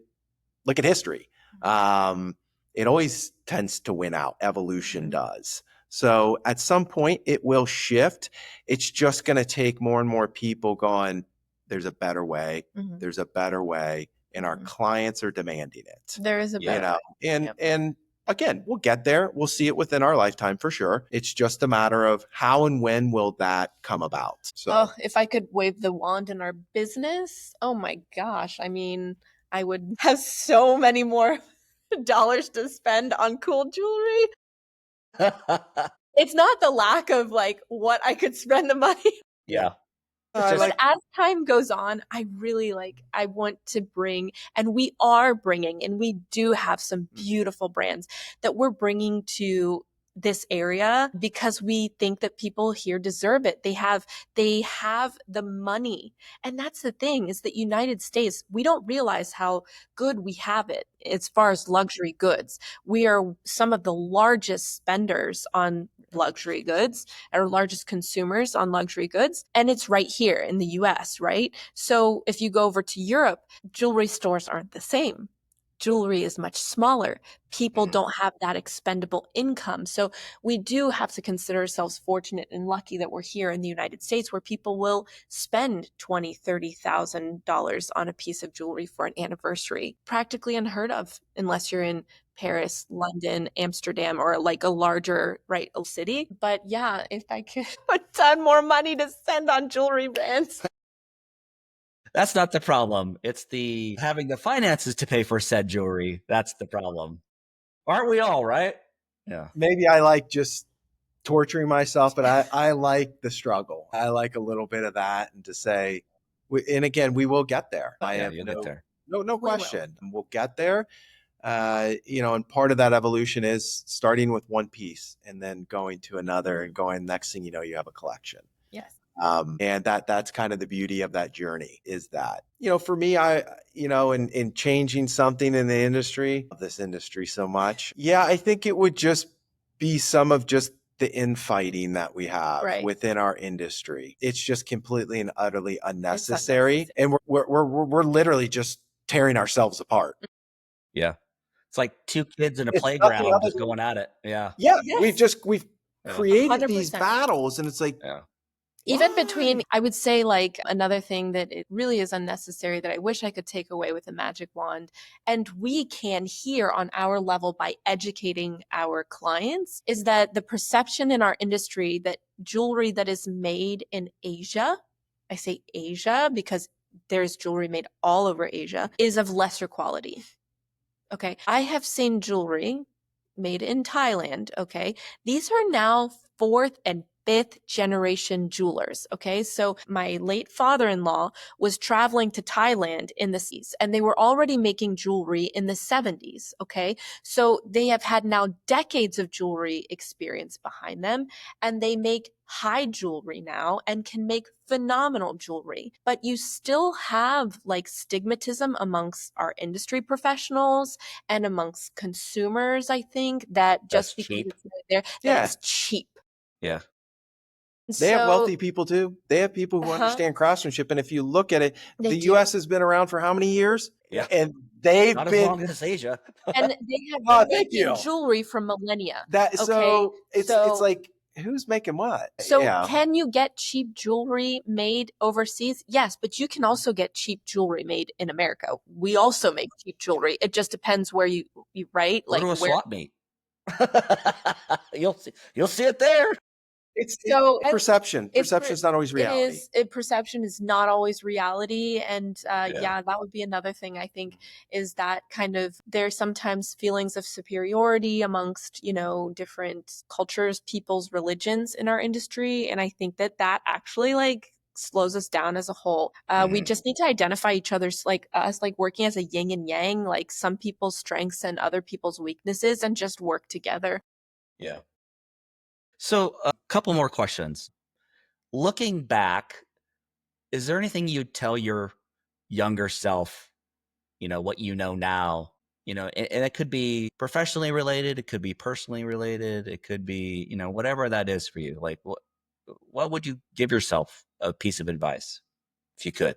history. It always tends to win out. Evolution does. So at some point it will shift. It's just going to take more and more people going, there's a better way. Mhm. There's a better way. And our Mhm. clients are demanding it. There is a Yeah. better way. And Yep. and again, we'll get there. We'll see it within our lifetime for sure. It's just a matter of how and when will that come about. So Oh, if I could wave the wand in our business, oh my gosh. I mean, I would have so many more dollars to spend on cool jewelry. It's not the lack of like what I could spend the money. Yeah. I just- like But as time goes on, I really I want to bring, and we are bringing, and we do have some beautiful brands that we're bringing to this area because we think that people here deserve it. They have the money. And that's the thing, is that United States, we don't realize how good we have it as far as luxury goods. We are some of the largest spenders on luxury goods, our largest consumers on luxury goods. And it's right here in the US, right? So if you go over to Europe, jewelry stores aren't the same. Jewelry is much smaller. People don't have that expendable income. So we do have to consider ourselves fortunate and lucky that we're here in the United States, where people will spend $20,000, $30,000 on a piece of jewelry for an anniversary. Practically unheard of unless you're in Paris, London, Amsterdam, or like a larger, right, city. But yeah, if I could a ton more money to spend on jewelry brands. That's not the problem. It's the having the finances to pay for said jewelry. That's the problem. Aren't we all, right? Yeah. maybe I like just torturing myself, but I like the struggle. I like a little bit of that, and to say, and again, we will get there. I Yeah, have you'll get there. no We will. question. We'll get there. And part of that evolution is starting with one piece and then going to another, and going, next thing you know, you have a collection. Yes. And that's kind of the beauty of that journey, is that, for me, in changing something in the industry, of this industry so much. Yeah, I think it would just be some of just the infighting that we have Right. within our industry. It's just completely and utterly unnecessary. And we're literally just tearing ourselves apart. Yeah. It's like two kids in a It's nothing playground other just going at it. Yeah. Yeah, Yes. we've Yeah. created these 100%. battles, and it's like, Yeah. Even why? between, I would say, like, another thing that it really is unnecessary that I wish I could take away with a magic wand, and we can here on our level by educating our clients, is that the perception in our industry that jewelry that is made in Asia, I say Asia because there's jewelry made all over Asia, is of lesser quality. Okay. I have seen jewelry made in Thailand. Okay. These are now fourth and fifth generation jewelers. Okay. So my late father-in-law was traveling to Thailand in the 60s, and they were already making jewelry in the 70s. Okay. So they have had now decades of jewelry experience behind them, and they make high jewelry now and can make phenomenal jewelry. But you still have like stigmatism amongst our industry professionals and amongst consumers, I think, that just That's because cheap. it's right there, that Yeah. it's cheap. Yeah. They have So- wealthy people too. They have people who Uh-huh. understand craftsmanship. And if you look at it, They the do. U.S. has been around for how many years? Yeah. And they've Not as been long as Asia. And they have Oh, been thank making you. jewelry for millennia. that. Okay, So it's so- like, who's making what? So Yeah. can you get cheap jewelry made overseas? Yes, but you can also get cheap jewelry made in America. We also make cheap jewelry. It just depends where you right? Go to a swap meet. You'll see it there. It's So perception. it's Perception is not always it reality. is perception is not always reality, and Yeah. that would be another thing I think is that kind of there's sometimes feelings of superiority amongst different cultures, people's religions in our industry, and I think that actually like slows us down as a whole. We Mhm. just need to identify each other's like us like working as a yin and yang, like some people's strengths and other people's weaknesses, and just work together. Yeah. So a couple more questions. Looking back, is there anything you'd tell your younger self, what you know now, and it could be professionally related, it could be personally related, it could be, whatever that is for you. Like what would you give yourself a piece of advice if you could?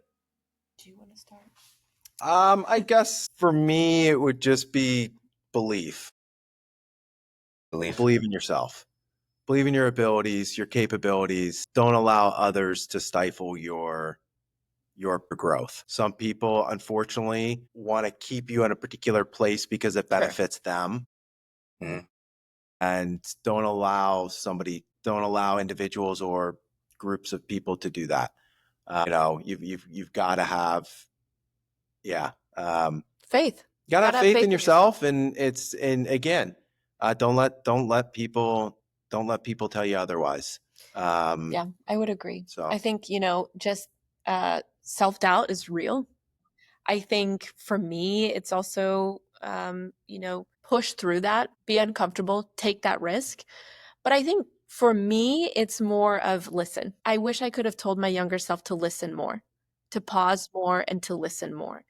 Do you want to start? I guess for me, it would just be belief. Belief. Believe in yourself. Believe in your abilities, your capabilities. Don't allow others to stifle your growth. Some people, unfortunately, want to keep you in a particular place because it Fair. benefits them, Mhm. and don't allow individuals or groups of people to do that. You've got to have, yeah, Faith. got to have Gotta have faith faith in in yourself. yourself, and again, don't let people tell you otherwise. Yeah, I would agree. I So think, just self-doubt is real. I think for me, it's also, push through that, be uncomfortable, take that risk. But I think for me, it's more of listen. I wish I could have told my younger self to listen more, to pause more, and to listen more,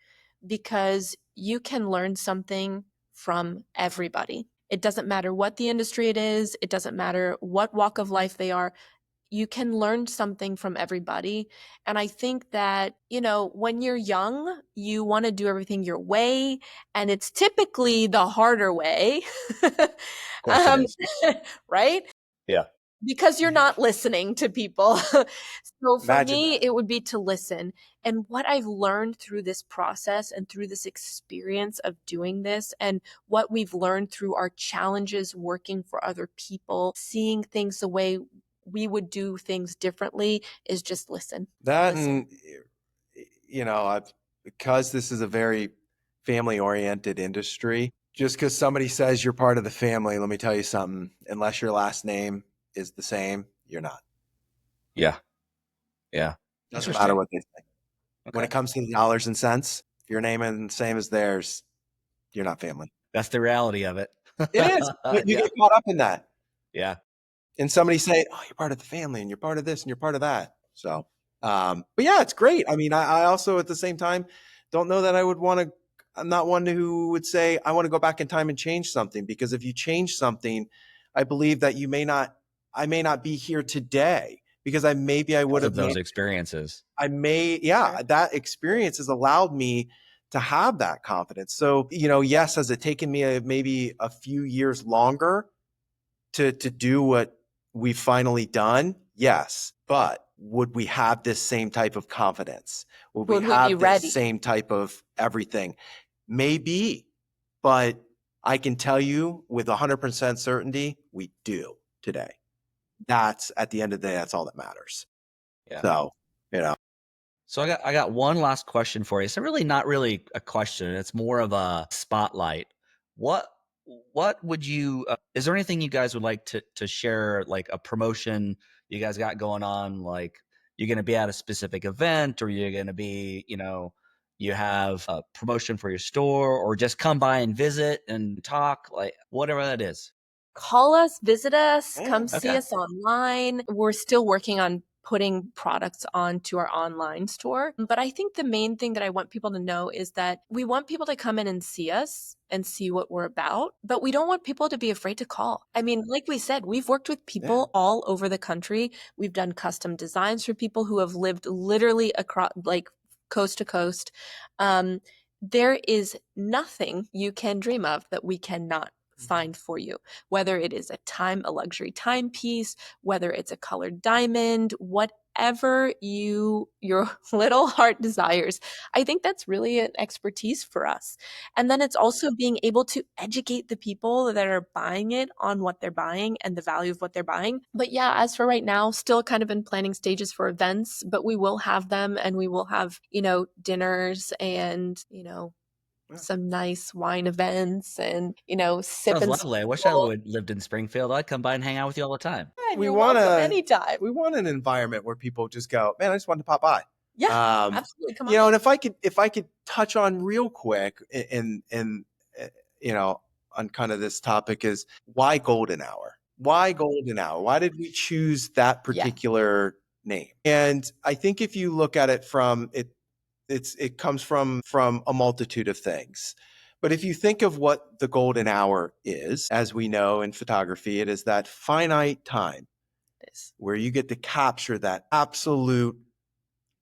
because you can learn something from everybody. It doesn't matter what the industry it is, it doesn't matter what walk of life they are, you can learn something from everybody. And I think that, when you're young, you want to do everything your way, and it's typically the harder way. Of course it um, is. right? Yeah. Because you're not listening to people. So for imagine me, that. it would be to listen. And what I've learned through this process and through this experience of doing this, and what we've learned through our challenges working for other people, seeing things the way we would do things differently, is just listen. That Listen. and I've because this is a very family oriented industry. Just because somebody says you're part of the family, let me tell you something. Unless your last name is the same, you're not. Yeah. Yeah. Doesn't matter Interesting. what they say. When Okay. it comes to the dollars and cents, if your name is the same as theirs, you're not family. That's the reality of it. It is, but you Yeah. get caught up in that. Yeah. And somebody say, "Oh, you're part of the family, and you're part of this, and you're part of that." So, but yeah, it's great. I mean, I also at the same time don't know that I would want to. I'm not one who would say I want to go back in time and change something, because if you change something, I believe that I may not be here today because I would Because have of those made, experiences. yeah, Sure. that experience has allowed me to have that confidence. So, yes, has it taken me maybe a few years longer to do what we've finally done? Yes. But would we have this same type of confidence? Would we Would we be have this ready? same type of everything? Maybe, but I can tell you with 100% certainty, we do today. That's at the end of the day, that's all that matters. Yeah. So, you know, So I got one last question for you. It's really not really a question. It's more of a spotlight. What what would you is there anything you guys would like to share, like a promotion you guys got going on, like you're going to be at a specific event, or you're going to be, you have a promotion for your store, or just come by and visit and talk, like whatever that is. Call us, visit us, yeah, come see Okay. us online. We're still working on putting products onto our online store. But I think the main thing that I want people to know is that we want people to come in and see us and see what we're about, but we don't want people to be afraid to call. I mean, like we said, we've worked with yeah. people all over the country. We've done custom designs for people who have lived literally across, like, coast to coast. There is nothing you can dream of that we cannot find for you, whether it is a luxury timepiece, whether it's a colored diamond, whatever your little heart desires. I think that's really an expertise for us. And then it's also being able to educate the people that are buying it on what they're buying and the value of what they're buying. But yeah, as for right now, still kind of in planning stages for events, but we will have them, and we will have, dinners and, some nice wine events and, sip Sounds and lovely. I wish I stroll. would lived in Springfield. I'd come by and hang out with you all the time. And We you're want welcome to. anytime. We want an environment where people just go, man, I just wanted to pop by. Yeah, absolutely. Come on. And if I could touch on real quick in on kind of this topic is why golden hour? Why golden hour? Why did we choose that particular name? And I think if you look at it from it comes from a multitude of things. But if you think of what the golden hour is, as we know in photography, it is that finite time where you get to capture that absolute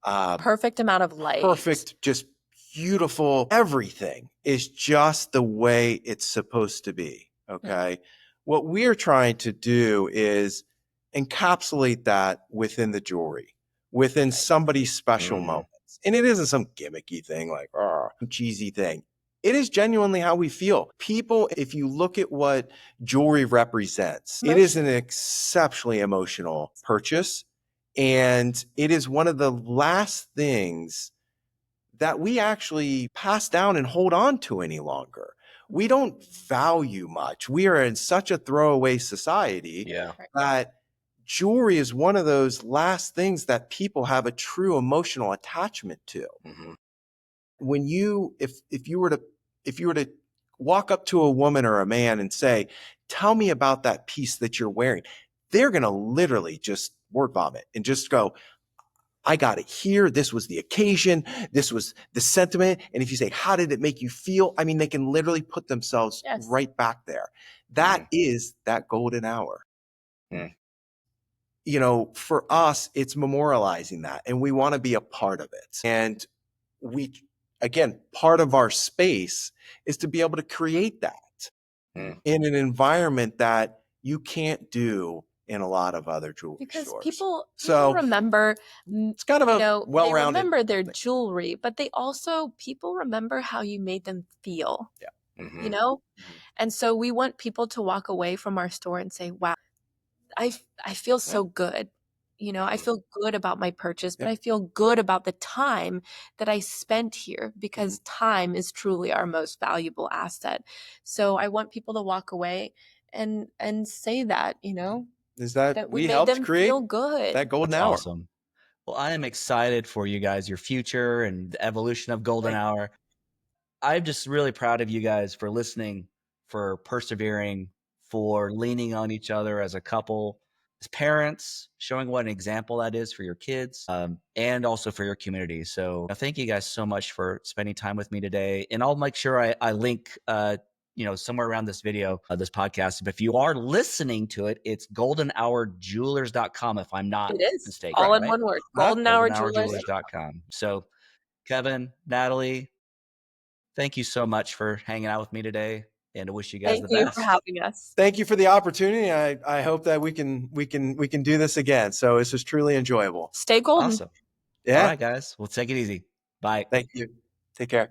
perfect amount of light. Perfect, just beautiful. Everything is just the way it's supposed to be. Okay. What we're trying to do is encapsulate that within the jewelry, within somebody's special moments. And it isn't some gimmicky thing like, cheesy thing. It is genuinely how we feel. People, if you look at what jewelry represents, it is an exceptionally emotional purchase. And it is one of the last things that we actually pass down and hold on to any longer. We don't value much. We are in such a throwaway society that jewelry is one of those last things that people have a true emotional attachment to. When if you were to walk up to a woman or a man and say, tell me about that piece that you're wearing, they're going to literally just word vomit and just go, I got it here. This was the occasion. This was the sentiment. And if you say, how did it make you feel? I mean, they can literally put themselves right back there. That is that golden hour. For us, it's memorializing that, and we want to be a part of it. And part of our space is to be able to create that in an environment that you can't do in a lot of other jewelry because stores. People So remember, it's kind of a well-rounded. They remember their jewelry, but people remember how you made them feel. And so we want people to walk away from our store and say, wow, I feel so good. I feel good about my purchase, but I feel good about the time that I spent here, because time is truly our most valuable asset. So I want people to walk away and say that, is that we made helped them create feel good. that golden That's hour. awesome. Well, I am excited for you guys, your future and the evolution of golden hour. I'm just really proud of you guys for listening, for persevering, for leaning on each other as a couple, as parents, showing what an example that is for your kids, and also for your community. So thank you guys so much for spending time with me today. And I'll make sure I link, somewhere around this video, this podcast. But if you are listening to it, it's goldenhourjewelers.com, if I'm not mistaken. All in one word, goldenhourjewelers.com. So Kevin, Natalie, thank you so much for hanging out with me today, and I wish you guys the best. Thank you for having us. Thank you for the opportunity. I hope that we can do this again. So this was truly enjoyable. Stay golden. Awesome. Yeah. All right, guys. Well, take it easy. Bye. Thank you. Take care.